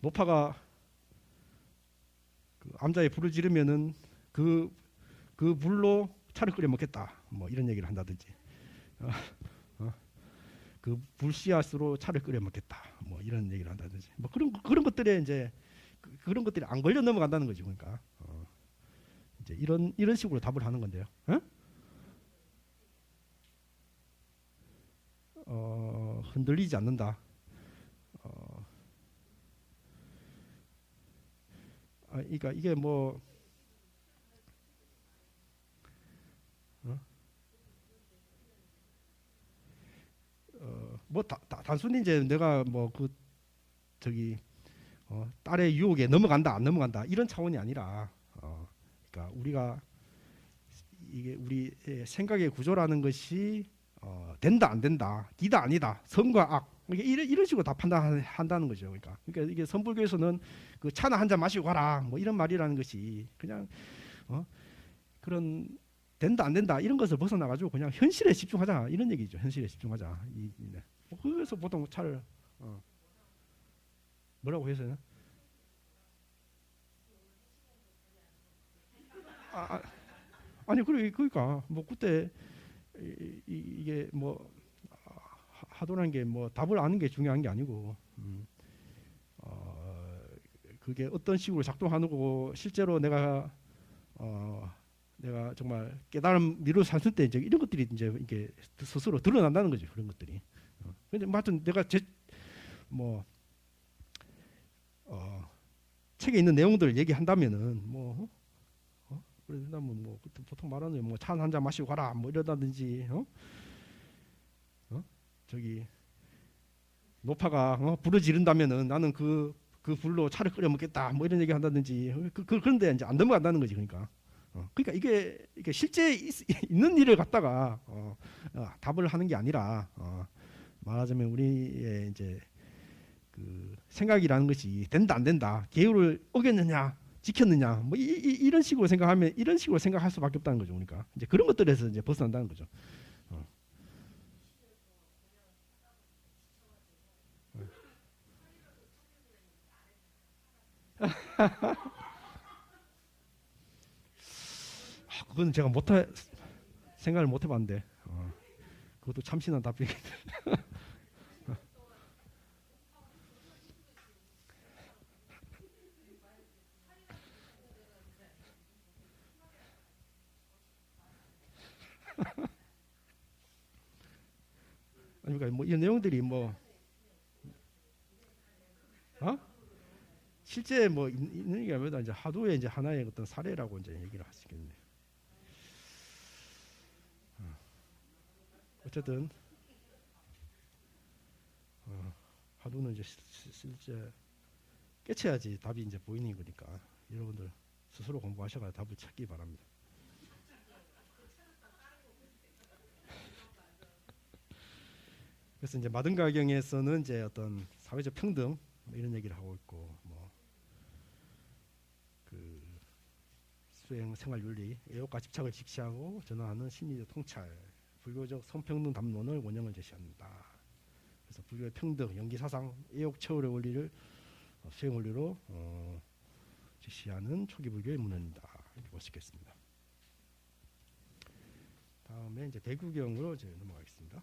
노파가 그 암자에 불을 지르면은 그 불로 차를 끓여 먹겠다. 뭐 이런 얘기를 한다든지. 그 불씨앗으로 차를 끓여 먹겠다. 뭐 이런 얘기를 한다든지. 뭐 그런 것들에 이제 그런 것들이 안 걸려 넘어간다는 거죠. 그러니까 이제 이런 식으로 답을 하는 건데요. 흔들리지 않는다. 그러니까 이게 뭐 단순히 이제 내가 딸의 유혹에 넘어간다 안 넘어간다 이런 차원이 아니라 그러니까 우리가 이게 우리 생각의 구조라는 것이 된다 안 된다 기다 아니다 선과 악 이런 식으로 다 판단한다는 거죠. 그러니까 이게 선불교에서는 그 차나 한 잔 마시고 가라 뭐 이런 말이라는 것이 그냥 그런 된다 안 된다 이런 것을 벗어나가지고 그냥 현실에 집중하자 이런 얘기죠. 현실에 집중하자. 그래서 보통 차를 뭐라고 해서요? 아니 그러니까 뭐 그때 이게 뭐 하도라는 게 뭐 답을 아는 게 중요한 게 아니고 그게 어떤 식으로 작동하는 거고 실제로 내가 정말 깨달음 미루어 살 때 이제 이런 것들이 이제 이게 스스로 드러난다는 거죠. 그런 것들이. 근데 하여튼 내가 책에 있는 내용들을 얘기한다면은 그런다면 보통 말하는 차 한 잔 마시고 가라 뭐 이러다든지 저기 노파가 불을 지른다면은 나는 그 불로 차를 끓여 먹겠다 뭐 이런 얘기 한다든지 그런데 이제 안 넘어간다는 거지. 그러니까 이게 실제 있는 일을 갖다가 답을 하는 게 아니라 말하자면 우리의 이제 그 생각이라는 것이 된다 안 된다, 계율을 어겼느냐 지켰느냐 뭐 이런 식으로 생각하면 이런 식으로 생각할 수밖에 없다는 거죠. 그러니까 이제 그런 것들에서 이제 벗어난다는 거죠. 그거는 제가 생각을 못 해봤는데 그것도 참신한 답변이. 그러니까 뭐 이 내용들이 뭐 실제 뭐 있는 게 아니라 이제 하도의 이제 하나의 어떤 사례라고 이제 얘기를 할 수 있겠네요. 어쨌든 하도는 이제 실제 깨쳐야지 답이 이제 보이는 거니까 여러분들 스스로 공부하셔가 답을 찾기 바랍니다. 그래서 이제 마등가경에서는 이제 어떤 사회적 평등 뭐 이런 얘기를 하고 있고, 뭐 그 수행 생활윤리, 애호가 집착을 직시하고 전환하는 심리적 통찰, 불교적 성평등 담론을 원형을 제시한다. 그래서 불교의 평등, 연기사상, 애욕 처울의 원리를 수행 원리로 제시하는 초기 불교의 문헌이다. 이렇게 볼 수 있겠습니다. 다음에 이제 대구경으로 이제 넘어가겠습니다.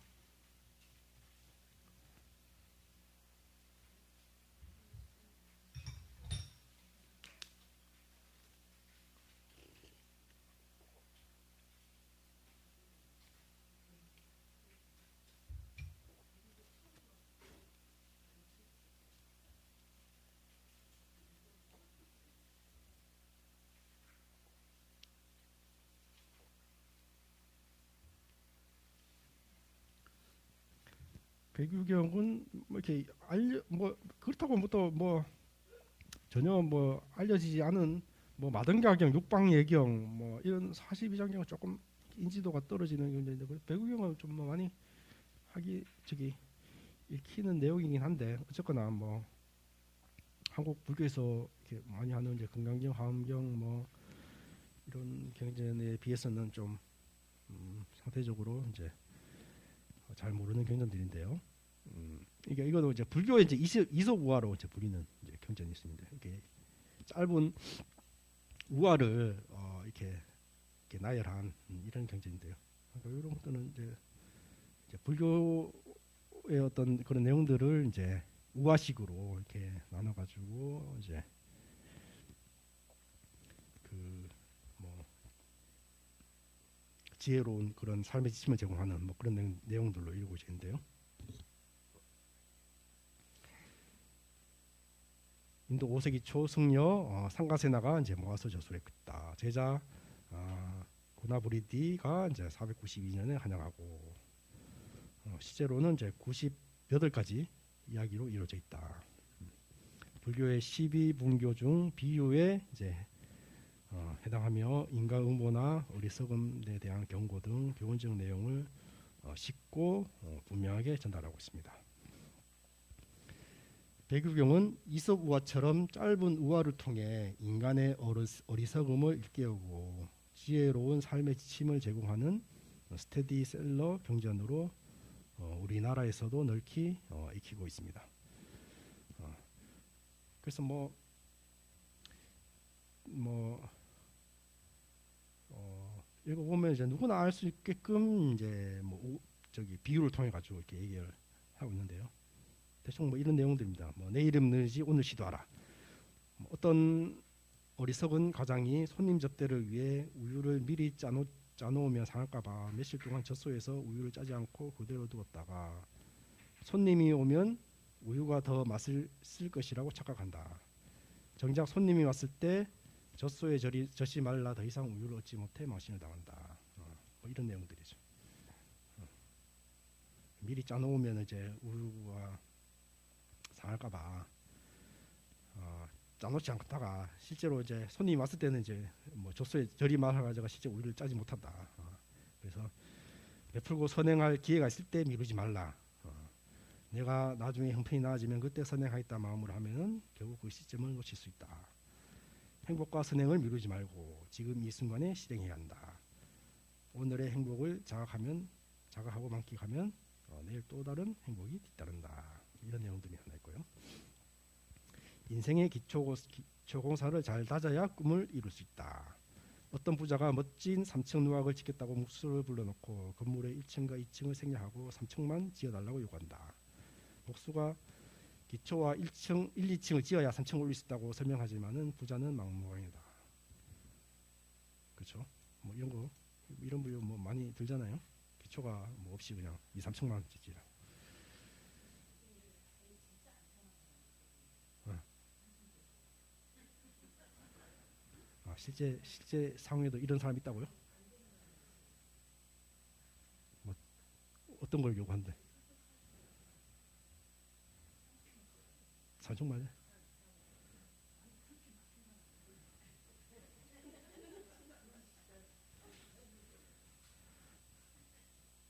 배규경은 뭐 이렇게 그렇다고 뭐 전혀 뭐 알려지지 않은 뭐 마등가경, 육방예경 뭐 이런 42장경은 조금 인지도가 떨어지는 경우인데 배규경은 좀 뭐 많이 읽히는 내용이긴 한데 어쨌거나 뭐 한국 불교에서 이렇게 많이 하는 이제 금강경, 화엄경 뭐 이런 경전에 비해서는 좀 상대적으로 이제 잘 모르는 경전들인데요. 이거도 이제 불교의 이제 이속우화로 이제 불리는 이제 경전이 있습니다. 이게 짧은 우화를 이렇게 나열한 이런 경전인데요. 그러니까 이런 것들은 이제 불교의 어떤 그런 내용들을 이제 우화식으로 이렇게 나눠가지고 이제 뭐 지혜로운 그런 삶의 지침을 제공하는 뭐 그런 내용들로 이루어지는데요. 인도 5세기 초 승려 상가세나가 이제 모아서 저술했다. 제자 고나브리디가 이제 492년에 한양하고 실제로는 이제 98가지 이야기로 이루어져 있다. 불교의 12분교 중 비유에 이제 해당하며 인과응보나 어리석음에 대한 경고 등 교훈적 내용을 쉽고 분명하게 전달하고 있습니다. 배규경은 이속우화처럼 짧은 우화를 통해 인간의 어리석음을 일깨우고 지혜로운 삶의 지침을 제공하는 스테디셀러 경전으로 우리나라에서도 넓히 익히고 있습니다. 그래서 읽어보면 이제 누구나 알 수 있게끔 이제 비유를 통해 가지고 이렇게 얘기를 하고 있는데요. 대충 뭐 이런 내용들입니다. 내 이름 늘지 오늘 시도하라. 어떤 어리석은 가장이 손님 접대를 위해 우유를 미리 짜놓으면 상할까봐 며칠 동안 젖소에서 우유를 짜지 않고 그대로 두었다가 손님이 오면 우유가 더 맛을 쓸 것이라고 착각한다. 정작 손님이 왔을 때 젖소에 젖이 말라 더 이상 우유를 얻지 못해 망신을 당한다. 뭐 이런 내용들이죠. 미리 짜놓으면 이제 우유가 상할까봐 짜놓지 않다가 실제로 이제 손님이 왔을 때는 이제 뭐 젖소에 절이 말아가지고 실제 우리를 짜지 못한다. 그래서 베풀고 선행할 기회가 있을 때 미루지 말라. 내가 나중에 형편이 나아지면 그때 선행하겠다 마음으로 하면은 결국 그 시점을 놓칠 수 있다. 행복과 선행을 미루지 말고 지금 이 순간에 실행해야 한다. 오늘의 행복을 자각하고 만끽하면 내일 또 다른 행복이 뒤따른다. 이런 내용들이 하나 있고요. 인생의 기초공사를 잘 다져야 꿈을 이룰 수 있다. 어떤 부자가 멋진 3층 누각을 짓겠다고 목수를 불러놓고 건물의 1층과 2층을 생략하고 3층만 지어달라고 요구한다. 목수가 기초와 1, 2층을 지어야 3층을 올릴 수 있다고 설명하지만은 부자는 막무가내다. 그렇죠? 뭐 이런 부분 뭐 많이 들잖아요. 기초가 뭐 없이 그냥 2, 3층만 짓지라. 실제 상황에도 이런 사람이 있다고요? 뭐 어떤 걸 요구한대? 정말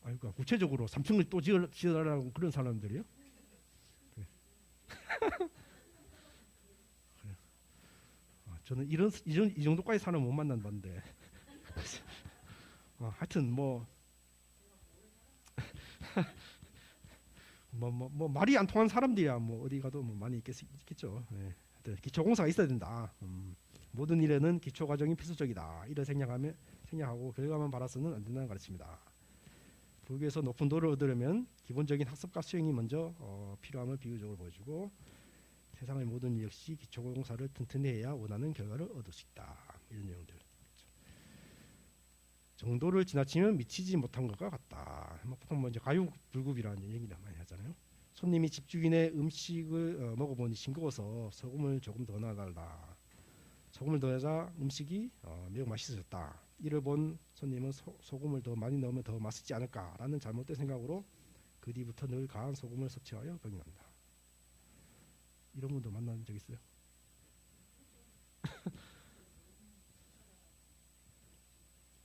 그러니까 구체적으로 3층을 또 지어달라고 그런 사람들이요? 그래. 그래. 저는 이 정도까지 사람 못 만난다는데 하여튼 뭐 말이 안 통하는 사람들이야 뭐 어디 가도 뭐 많이 있겠죠. 네. 기초공사가 있어야 된다. 모든 일에는 기초 과정이 필수적이다. 이런 생략하고 결과만 바라서는 안 된다는 가르칩니다. 불교에서 높은 도를 얻으려면 기본적인 학습과 수행이 먼저 필요함을 비유적으로 보여주고 세상의 모든 일 역시 기초공사를 튼튼히 해야 원하는 결과를 얻을 수 있다. 이런 내용들. 정도를 지나치면 미치지 못한 것과 같다. 보통 뭐 이제 가유불급이라는 얘기를 많이 하잖아요. 손님이 집주인의 음식을 먹어보니 싱거워서 소금을 조금 더 넣어달라. 소금을 넣어야 음식이 매우 맛있어졌다. 이를 본 손님은 소금을 더 많이 넣으면 더 맛있지 않을까라는 잘못된 생각으로 그 뒤부터 늘 강한 소금을 섭취하여 병행한다. 이런 분도 만난 적 있어요?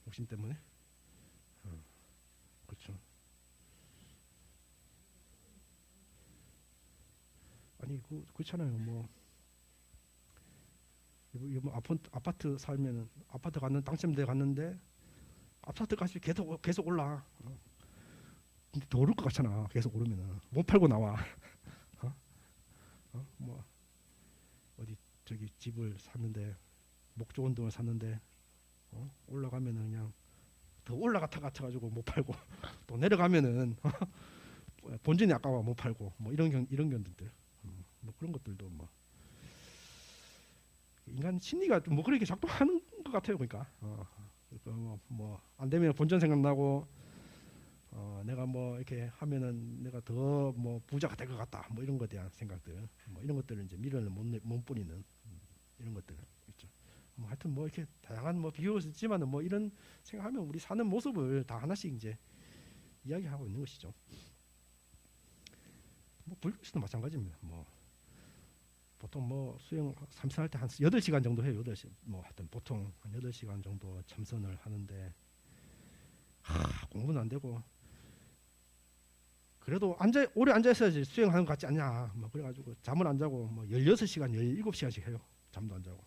욕심 때문에? 그렇죠. 아니 그렇잖아요. 뭐 아파트 살면은 아파트 당첨돼 갔는데 아파트 값이 계속 올라. 근데 더 오를 것 같잖아. 계속 오르면은 못 팔고 나와. 뭐 어디 저기 집을 샀는데 목 좋은 동을 샀는데 올라가면은 그냥 더 올라가가지고 못 팔고 또 내려가면은 본전이 아까워 못 팔고 뭐 이런 견들들 뭐 그런 것들도 뭐 인간 심리가 좀 뭐 그렇게 작동하는 것 같아요. 그러니까 뭐 안 되면 본전 생각나고 내가 뭐 이렇게 하면은 내가 더 뭐 부자가 될 것 같다 뭐 이런 것에 대한 생각들 뭐 이런 것들을 이제 미련을 못 뿌리는 이런 것들 있죠. 뭐 하여튼 뭐 이렇게 다양한 뭐 비유를 쓰지만은 뭐 이런 생각하면 우리 사는 모습을 다 하나씩 이제 이야기하고 있는 것이죠. 뭐 불교에서도 마찬가지입니다. 뭐 보통 뭐 수영 참선할 때 한 8시간 정도 해요. 8시 뭐 하여튼 보통 한 8시간 정도 참선을 하는데 공부는 안 되고 그래도 오래 앉아 있어야지 수행하는 것 같지 않냐. 뭐 그래가지고 잠을 안 자고 뭐 16시간, 17시간씩 해요. 잠도 안 자고.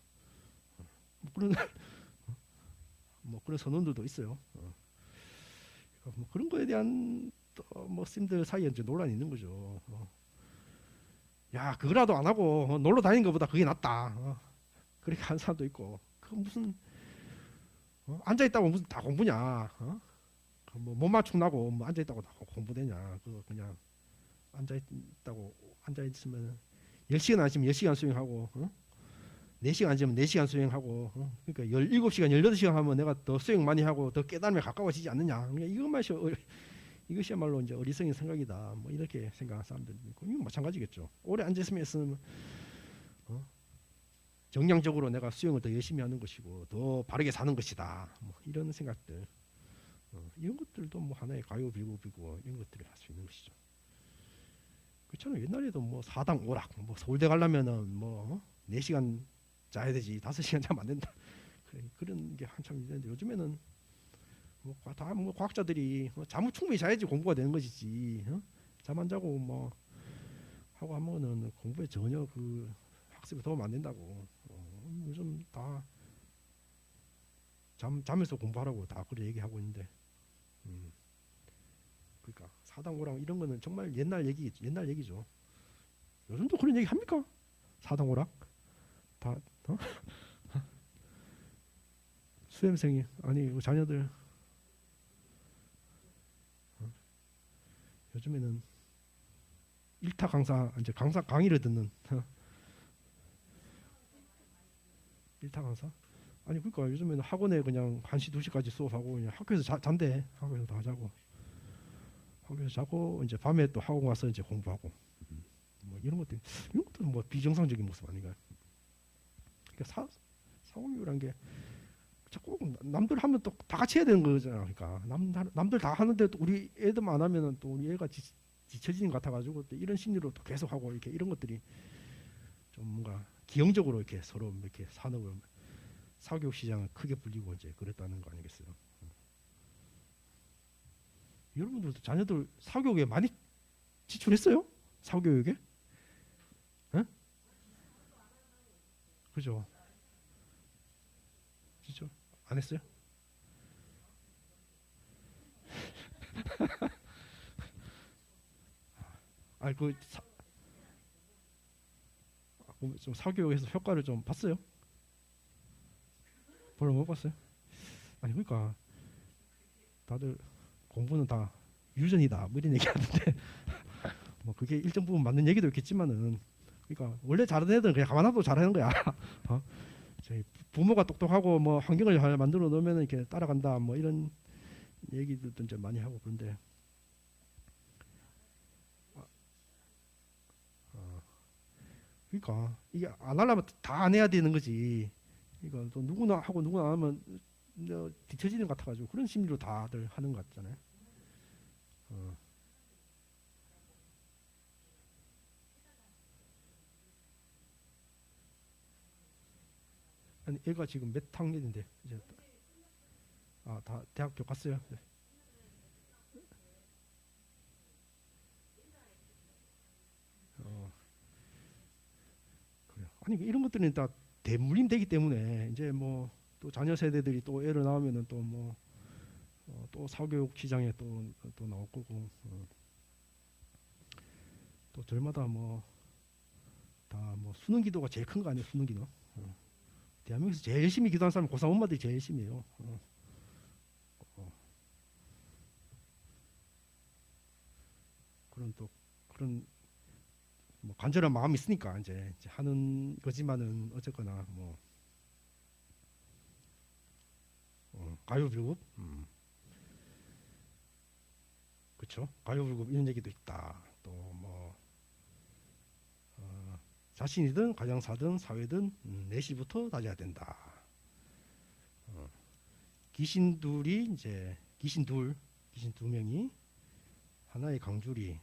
뭐 그런 선원들도 있어요. 뭐 그런 거에 대한 뭐 스님들 사이에 이제 논란이 있는 거죠. 야 그거라도 안 하고 놀러 다니는 것보다 그게 낫다. 그렇게 하는 사람도 있고. 그 무슨 앉아 있다고 무슨 다 공부냐? 뭐 못 맞춘다고 뭐 앉아 있다고 다 공부되냐? 그거 그냥 앉아 있으면 10시간 앉으면 10시간 수행하고 4시간 앉으면 4시간 수행하고 그러니까 17시간 18시간 하면 내가 더 수행 많이 하고 더 깨달음에 가까워지지 않느냐. 그러니까 이것이야말로 이제 어리석인 생각이다. 뭐 이렇게 생각하는 사람들도 있고 이건 마찬가지겠죠. 오래 앉아 있으면 정량적으로 내가 수행을 더 열심히 하는 것이고 더 바르게 사는 것이다. 뭐 이런 생각들 이런 것들도 뭐 하나의 가요비고비고 이런 것들을 할 수 있는 것이죠. 그렇잖아요. 옛날에도 뭐 사당 오락, 뭐 서울대 가려면은 뭐 4시간 자야 되지 5시간 자면 안 된다. 그런 게 한참 있는데 요즘에는 뭐 과학자들이 잠을 충분히 자야지 공부가 되는 것이지. 잠 안 자고 뭐 하고 하면은 공부에 전혀 그 학습에 도움 안 된다고. 요즘 다 잠에서 공부하라고 다 그렇게 얘기하고 있는데. 그러니까 사당오랑 이런 거는 정말 옛날 얘기죠. 요즘도 그런 얘기 합니까? 사당오락 다 수험생이 아니 자녀들 요즘에는 일타 강사 이제 강의를 듣는 일타 강사 아니 그러니까 요즘에는 학원에 그냥 1시 2시까지 수업하고 그냥 학교에서 잔대 학교에서 다 자고 학교에서 자고 이제 밤에 또 학원 가서 이제 공부하고 뭐 이런 것도 뭐 비정상적인 모습 아닌가요? 그러니까 사교육이란 게 자꾸 남들 하면 또 다 같이 해야 되는 거잖아. 그러니까 남들 다 하는데 또 우리 애들만 안 하면은 또 우리 애가 지쳐지는 것 같아가지고 또 이런 심리로 또 계속 하고 이렇게 이런 것들이 좀 뭔가 기형적으로 이렇게 서로 이렇게 산업을 사교육 시장을 크게 불리고 이제 그랬다는 거 아니겠어요? 여러분들도 자녀들 사교육에 많이 지출했어요? 사교육에? 에? 그죠? 진짜 안 했어요? 아니 좀 사교육에서 효과를 좀 봤어요? 별로 못 봤어요? 아니 그러니까 다들 공부는 다 유전이다 뭐 이런 얘기하는데 뭐 그게 일정 부분 맞는 얘기도 있겠지만은 그러니까 원래 잘하는 애들은 그냥 가만 놔둬도 잘하는 거야. 어? 저희 부모가 똑똑하고 뭐 환경을 잘 만들어 놓으면 이렇게 따라간다 뭐 이런 얘기들도 이제 많이 하고 그런데 그러니까 이게 안 하려면 다 안 해야 되는 거지. 그러니까 또 누구나 하고 누구나 안 하면 뒤처지는 것 같아가지고 그런 심리로 다들 하는 것 같잖아요. 어. 아니 애가 지금 몇 학년인데 이제 다 대학교 갔어요. 네. 어, 그래요. 아니 이런 것들은 다 대물림되기 때문에 이제 뭐 또 자녀 세대들이 또 애를 낳으면은 또 뭐 또 사교육 시장에 또 나올 거고 또 저마다 뭐 다 뭐 수능 기도가 제일 큰 거 아니에요 수능 기도. 대한민국에서 제일 열심히 기도하는 사람은 고3 엄마들이 제일 열심히 해요. 어, 그런 또 그런 뭐 간절한 마음이 있으니까 이제 하는 거지만은 어쨌거나 뭐 가요불급 그렇죠 가요불급 이런 얘기도 있다 또 뭐 자신이든 가정사든 사회든 4시부터 다져야 된다 귀신 둘이 이제 귀신 두 명이 하나의 강주리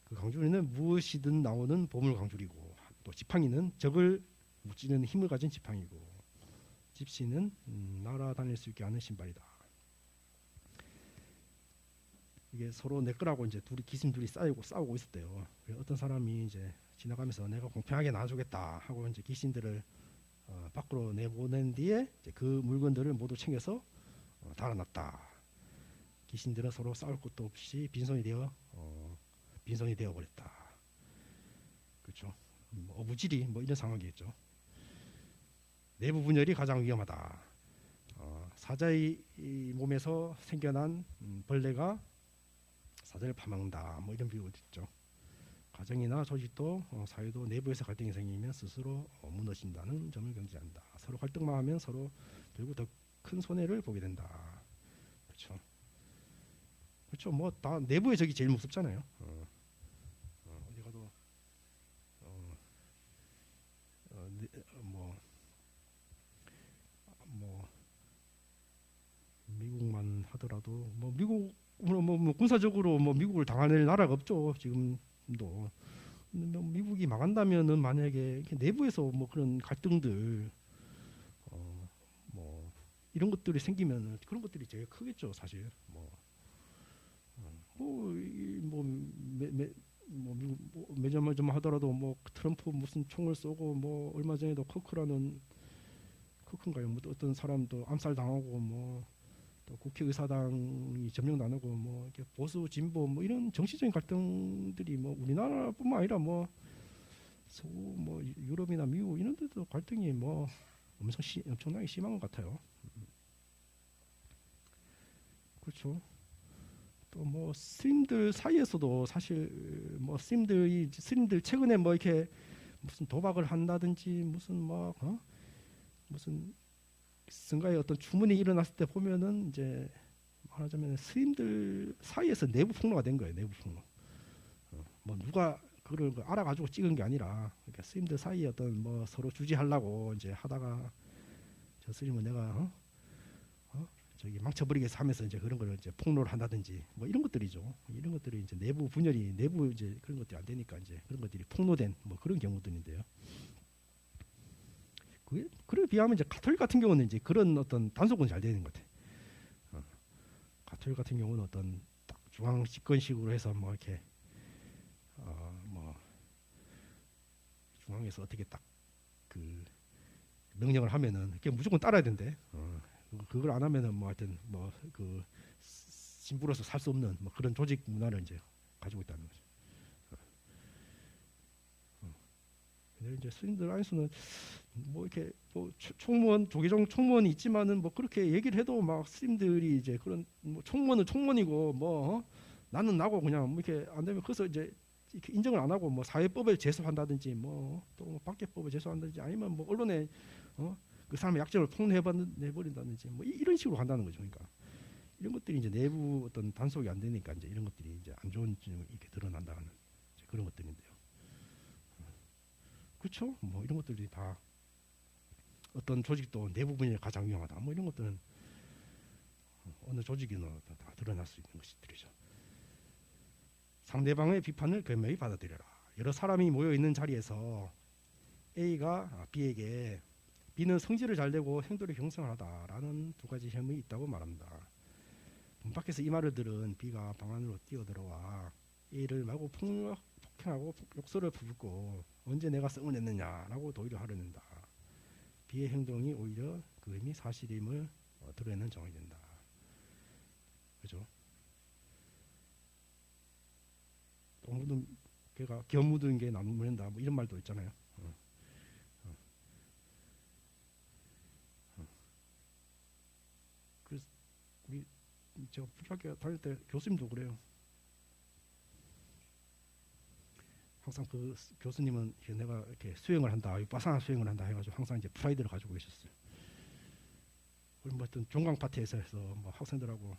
그 강주리는 무엇이든 나오는 보물 강주리고 또 지팡이는 적을 무찌는 힘을 가진 지팡이고 집시는 날아다닐 수 있게 하는 신발이다. 이게 서로 내 거라고 이제 기신 둘이 싸우고 있었대요. 그래서 어떤 사람이 이제 지나가면서 내가 공평하게 나눠주겠다 하고 이제 귀신들을 밖으로 내보낸 뒤에 이제 그 물건들을 모두 챙겨서 달아났다. 귀신들은 서로 싸울 것도 없이 빈손이 되어 버렸다. 그렇죠. 어부지리 뭐 이런 상황이겠죠. 내부 분열이 가장 위험하다. 사자의 몸에서 생겨난 벌레가 사자를 파먹는다. 뭐 이런 비유가 있죠. 가정이나 조직도 사회도 내부에서 갈등이 생기면 스스로 무너진다는 점을 경지한다. 서로 갈등만 하면 서로 결국 더 큰 손해를 보게 된다. 그렇죠. 그렇죠. 뭐 다 내부의 적이 제일 무섭잖아요. 어디 가도 뭐 미국만 하더라도 뭐 미국으로 뭐 군사적으로 뭐 미국을 당할 나라가 없죠. 지금 근데 뭐 미국이 망한다면은 만약에 이렇게 내부에서 뭐 그런 갈등들 뭐 이런 것들이 생기면 그런 것들이 제일 크겠죠 사실. 뭐 미국 뭐 매점 하더라도 뭐 트럼프 무슨 총을 쏘고 뭐 얼마 전에도 커크인가요? 뭐 어떤 사람도 암살 당하고 뭐 또 국회의사당이 점령당하고 뭐 이렇게 보수 진보 뭐 이런 정치적인 갈등들이 뭐 우리나라뿐만 아니라 뭐 유럽이나 미국 이런 데도 갈등이 뭐 엄청나게 심한 것 같아요. 그렇죠. 또 뭐 스님들 사이에서도 사실 뭐 스님들 최근에 뭐 이렇게 무슨 도박을 한다든지 무슨 승가의 어떤 주문이 일어났을 때 보면은 이제 말하자면 스님들 사이에서 내부 폭로가 된 거예요. 내부 폭로. 뭐 누가 그걸 알아가지고 찍은 게 아니라 그러니까 스님들 사이에 어떤 뭐 서로 주지하려고 이제 하다가 저 스님은 내가 저기 망쳐버리겠어 하면서 이제 그런 걸 이제 폭로를 한다든지 뭐 이런 것들이죠. 이런 것들이 이제 내부 이제 그런 것들이 안 되니까 이제 그런 것들이 폭로된 뭐 그런 경우들인데요. 그에 비하면 이제 가톨릭 같은 경우는 이제 그런 어떤 단속은 잘 되는 것 같아. 가톨릭 같은 경우는 어떤 딱 중앙 집권식으로 해서 뭐 이렇게 뭐 중앙에서 어떻게 딱 그 명령을 하면은 그게 무조건 따라야 된대. 그걸 안 하면은 뭐 하여튼 뭐 그 신부로서 살 수 없는 뭐 그런 조직 문화를 이제 가지고 있다는 거죠. 근데 이제 스님들 안에서는 뭐 이렇게 뭐 조계종 총무원이 있지만은 뭐 그렇게 얘기를 해도 막 스님들이 이제 그런 뭐 총무원은 총무원이고 뭐 나는 나고 그냥 뭐 이렇게 안 되면 그래서 이제 이렇게 인정을 안 하고 뭐 사회법을 제소한다든지 뭐 또 박계법을 제소한다든지 아니면 뭐 언론에 그 사람의 약점을 폭로해버린다든지 뭐 이런 식으로 간다는 거죠. 그러니까 이런 것들이 이제 내부 어떤 단속이 안 되니까 이제 이런 것들이 이제 안 좋은 점이 이렇게 드러난다는 그런 것들인데요. 그렇죠? 뭐 이런 것들이 다 어떤 조직도 내부 분열이 가장 위험하다. 뭐 이런 것들은 어느 조직이나 다 드러날 수 있는 것들이죠. 상대방의 비판을 겸허히 받아들여라. 여러 사람이 모여 있는 자리에서 A가 B에게 B는 성질을 잘 내고 행동이 경솔하다라는 두 가지 혐의 있다고 말합니다. 문 밖에서 이 말을 들은 B가 방 안으로 뛰어들어와 A를 마구 폭행하고 욕설을 부르고 언제 내가 성을 냈느냐라고 도의를 하려는다. B의 행동이 오히려 그 의미 사실임을 드러내는 정황이 된다. 그죠? 똥 묻은 개가 겸 묻은 게 나무 묻는다. 뭐 이런 말도 있잖아요. 그래서 제가 부학교 다닐 때 교수님도 그래요. 항상 그 교수님은 내가 이렇게 수행을 한다, 빠삭한 수행을 한다 해가지고 항상 이제 프라이드를 가지고 계셨어요. 그리고 뭐 어떤 종강 파티에서 해서 뭐 학생들하고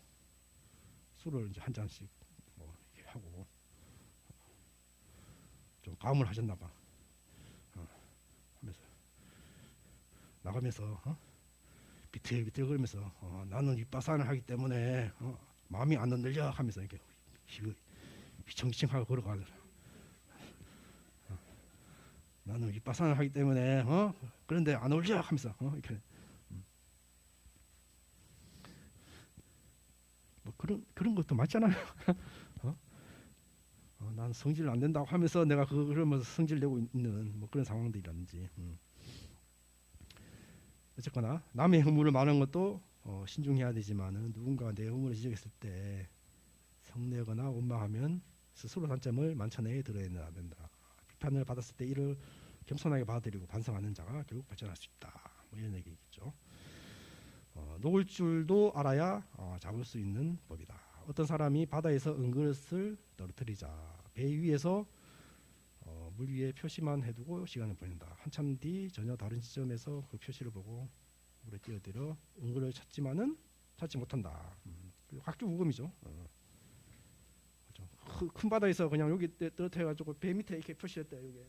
술을 이제 한 잔씩 뭐 이렇게 하고 좀 가음을 하셨나봐. 하면서 나가면서 비틀비틀거리면서 나는 윗바산을 하기 때문에 마음이 안 흔들려 하면서 이렇게 휘청휘청하고 걸어가더라. 나는 윗바산을 하기 때문에 그런데 안 올려 하면서 이렇게 뭐 그런 것도 맞잖아요. 난 성질 안 된다고 하면서 내가 그러면서 성질 내고 있는 뭐 그런 상황들이라든지. 어쨌거나 남의 허물을 말하는 것도 신중해야 되지만은 누군가 내 허물을 지적했을 때 성내거나 원망하면 스스로 단점을 만천하에 드러내야 된다. 비판을 받았을 때 이를 겸손하게 받아들이고 반성하는 자가 결국 발전할 수 있다. 뭐 이런 얘기겠죠. 놓을 줄도 알아야 잡을 수 있는 법이다. 어떤 사람이 바다에서 은그릇을 떨어뜨리자 배 위에서 물 위에 표시만 해두고 시간을 보낸다. 한참 뒤 전혀 다른 지점에서 그 표시를 보고 물에 뛰어들어 은그릇을 찾지만은 찾지 못한다. 각주무금이죠. 그렇죠. 큰 바다에서 그냥 여기 떨어뜨려가지고 배 밑에 이렇게 표시했다 여기.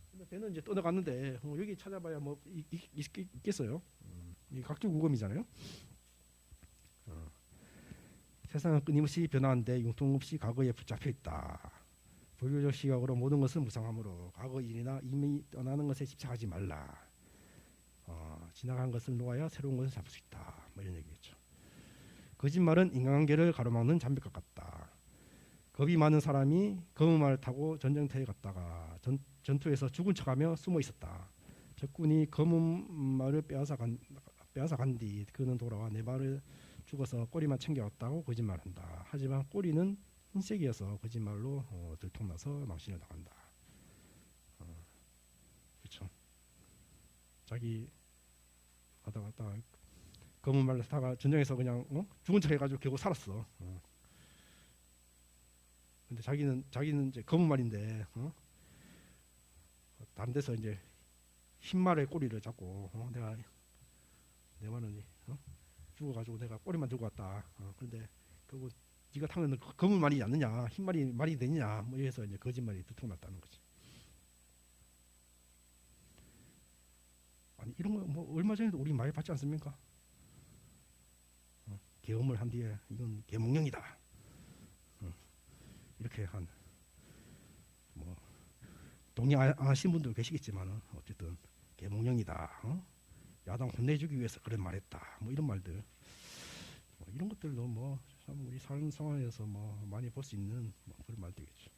근데 배는 이제 떠나갔는데 여기 찾아봐야 뭐 있겠어요. 이 각주무금이잖아요. 세상은 끊임없이 변하는데 융통없이 과거에 붙잡혀 있다. 불교적 시각으로 모든 것은 무상함으로 과거 일이나 이미 떠나는 것에 집착하지 말라. 지나간 것을 놓아야 새로운 것을 잡을 수 있다. 뭐 이런 얘기겠죠. 거짓말은 인간관계를 가로막는 장벽과 같다. 겁이 많은 사람이 검은말을 타고 전쟁터에 갔다가 전투에서 죽은 척하며 숨어 있었다. 적군이 검은말을 빼앗아 간 뒤 그는 돌아와 내 말을 죽어서 꼬리만 챙겨왔다고 거짓말한다. 하지만 꼬리는 흰색이어서 거짓말로 들통나서 망신을 당한다. 그렇죠. 자기 가다가 검은 말을 타가 전쟁에서 그냥 죽은 척 해가지고 결국 살았어. 근데 자기는 이제 검은 말인데 다른 데서 이제 흰 말의 꼬리를 잡고 내가 내 말은 죽어가지고 내가 꼬리만 들고 왔다. 그런데 결국 네가 타면 검은 말이 않느냐, 흰 말이 되느냐, 뭐 이래서 이제 거짓말이 들통났다는 거지. 아니 이런 거 뭐 얼마 전에도 우리 많이 봤지 않습니까? 계엄을 한 뒤에 이건 계몽령이다. 이렇게 한 뭐 동의 안 하신 분도 계시겠지만 어쨌든 계몽령이다. 야당 혼내주기 위해서 그런 말했다. 뭐 이런 말들, 뭐 이런 것들도 뭐 참 우리 사는 상황에서 뭐 많이 볼 수 있는 뭐 그런 말들이겠죠.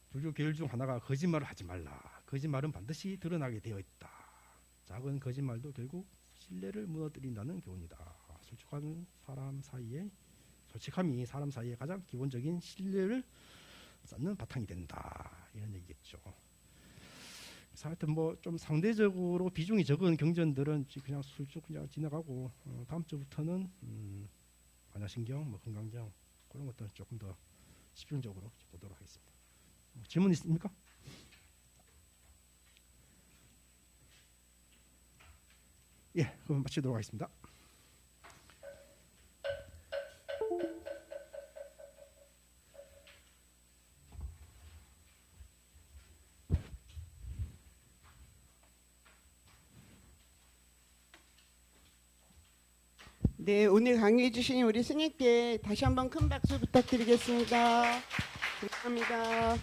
불교 계율 중 하나가 거짓말을 하지 말라. 거짓말은 반드시 드러나게 되어 있다. 작은 거짓말도 결국 신뢰를 무너뜨린다는 교훈이다. 솔직함이 사람 사이에 가장 기본적인 신뢰를 쌓는 바탕이 된다. 이런 얘기겠죠. 그래서 하여튼 뭐 좀 상대적으로 비중이 적은 경전들은 그냥 슬쩍 그냥 지나가고 다음 주부터는 반야신경, 뭐 건강경 그런 것들은 조금 더 집중적으로 보도록 하겠습니다. 질문 있습니까? 예, 그럼 마치도록 하겠습니다. 네, 오늘 강의해 주신 우리 스님께 다시 한번 큰 박수 부탁드리겠습니다. 감사합니다.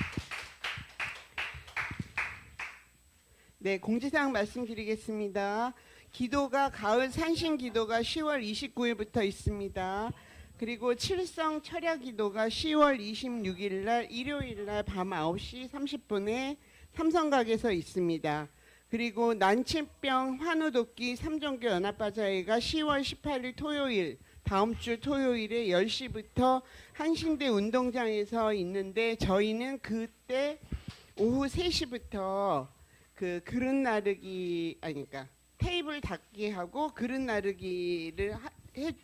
네, 공지사항 말씀드리겠습니다. 기도가 가을 산신 기도가 10월 29일부터 있습니다. 그리고 칠성 철야 기도가 10월 26일 날 일요일 날 밤 9시 30분에 삼성각에서 있습니다. 그리고 난치병 환우돕기 삼종교 연합바자회가 10월 18일 토요일 다음 주 토요일에 10시부터 한신대 운동장에서 있는데 저희는 그때 오후 3시부터 그 그릇 나르기 그러니까 테이블 닦기 하고 그릇 나르기를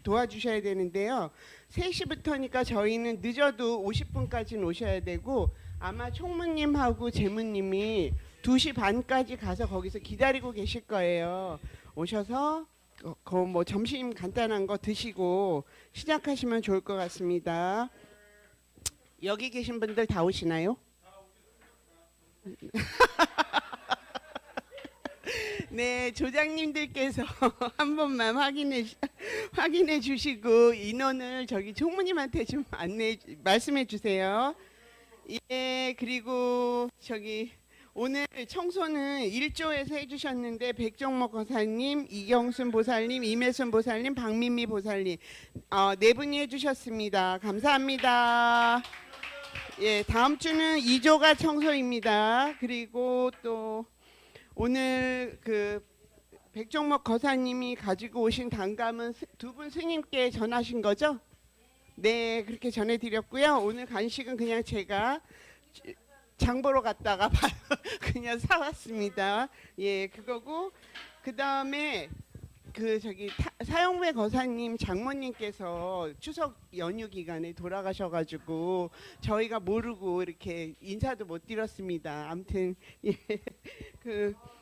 도와주셔야 되는데요. 3시부터니까 저희는 늦어도 50분까지는 오셔야 되고 아마 총무님하고 재무님이 2시 반까지 가서 거기서 기다리고 계실 거예요. 오셔서 뭐 점심 간단한 거 드시고 시작하시면 좋을 것 같습니다. 여기 계신 분들 다 오시나요? 네, 조장님들께서 한 번만 확인해 주시고 인원을 저기 총무님한테 좀 말씀해 주세요. 예, 그리고 저기 오늘 청소는 1조에서 해주셨는데 백정목 거사님, 이경순 보살님, 임혜순 보살님, 박민미 보살님 네 분이 해주셨습니다. 감사합니다. 예, 다음 주는 2조가 청소입니다. 그리고 또 오늘 그 백정목 거사님이 가지고 오신 단감은 두 분 스님께 전하신 거죠? 네, 그렇게 전해드렸고요. 오늘 간식은 그냥 제가 장 보러 갔다가 그냥 사왔습니다. 예, 그거고 그 다음에 그 저기 사용배 거사님 장모님께서 추석 연휴 기간에 돌아가셔가지고 저희가 모르고 이렇게 인사도 못 드렸습니다. 아무튼 예,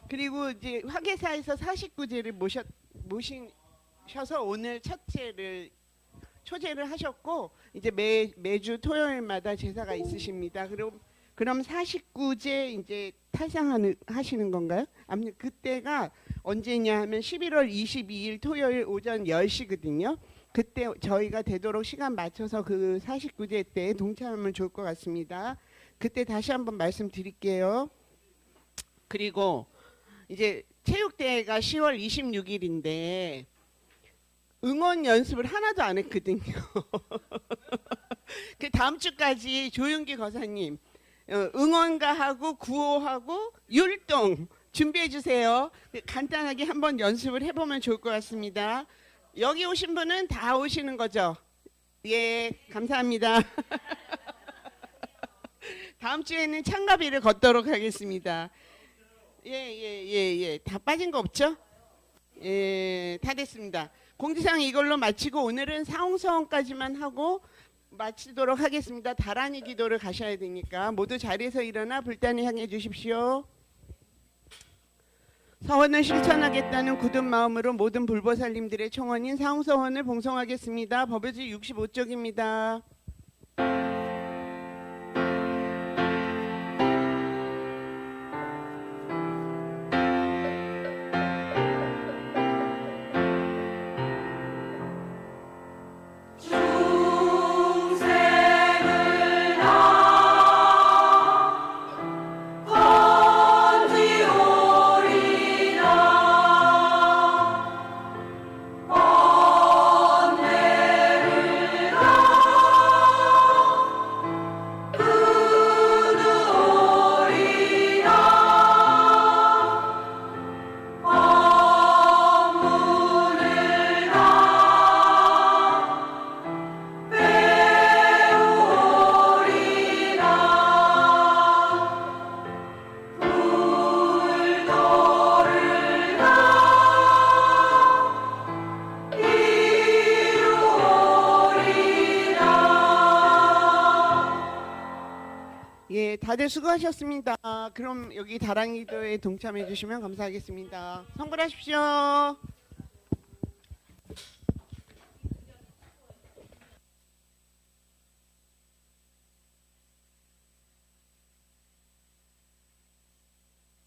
그리고 이제 화계사에서 49제를 모셔서 오늘 초제를 하셨고 이제 매주 토요일마다 제사가 있으십니다. 그럼 49제 이제 하시는 건가요? 아무튼 그때가 언제냐 하면 11월 22일 토요일 오전 10시거든요. 그때 저희가 되도록 시간 맞춰서 그 49제 때 동참하면 좋을 것 같습니다. 그때 다시 한번 말씀드릴게요. 그리고 이제 체육대회가 10월 26일인데 응원 연습을 하나도 안 했거든요. 그 다음 주까지 조윤기 거사님 응원가하고 구호하고 율동 준비해 주세요. 간단하게 한번 연습을 해보면 좋을 것 같습니다. 여기 오신 분은 다 오시는 거죠? 예, 감사합니다. 다음 주에는 참가비를 걷도록 하겠습니다. 예. 다 빠진 거 없죠? 예, 다 됐습니다. 공지사항 이걸로 마치고 오늘은 사홍서원까지만 하고 마치도록 하겠습니다. 다란이 기도를 가셔야 되니까 모두 자리에서 일어나 불단을 향해 주십시오. 서원을 실천하겠다는 굳은 마음으로 모든 불보살님들의 청원인 사홍서원을 봉송하겠습니다. 법요지 65쪽입니다. 예, 다들 수고하셨습니다. 그럼 여기 다랑이도에 동참해 주시면 감사하겠습니다. 성불하십시오.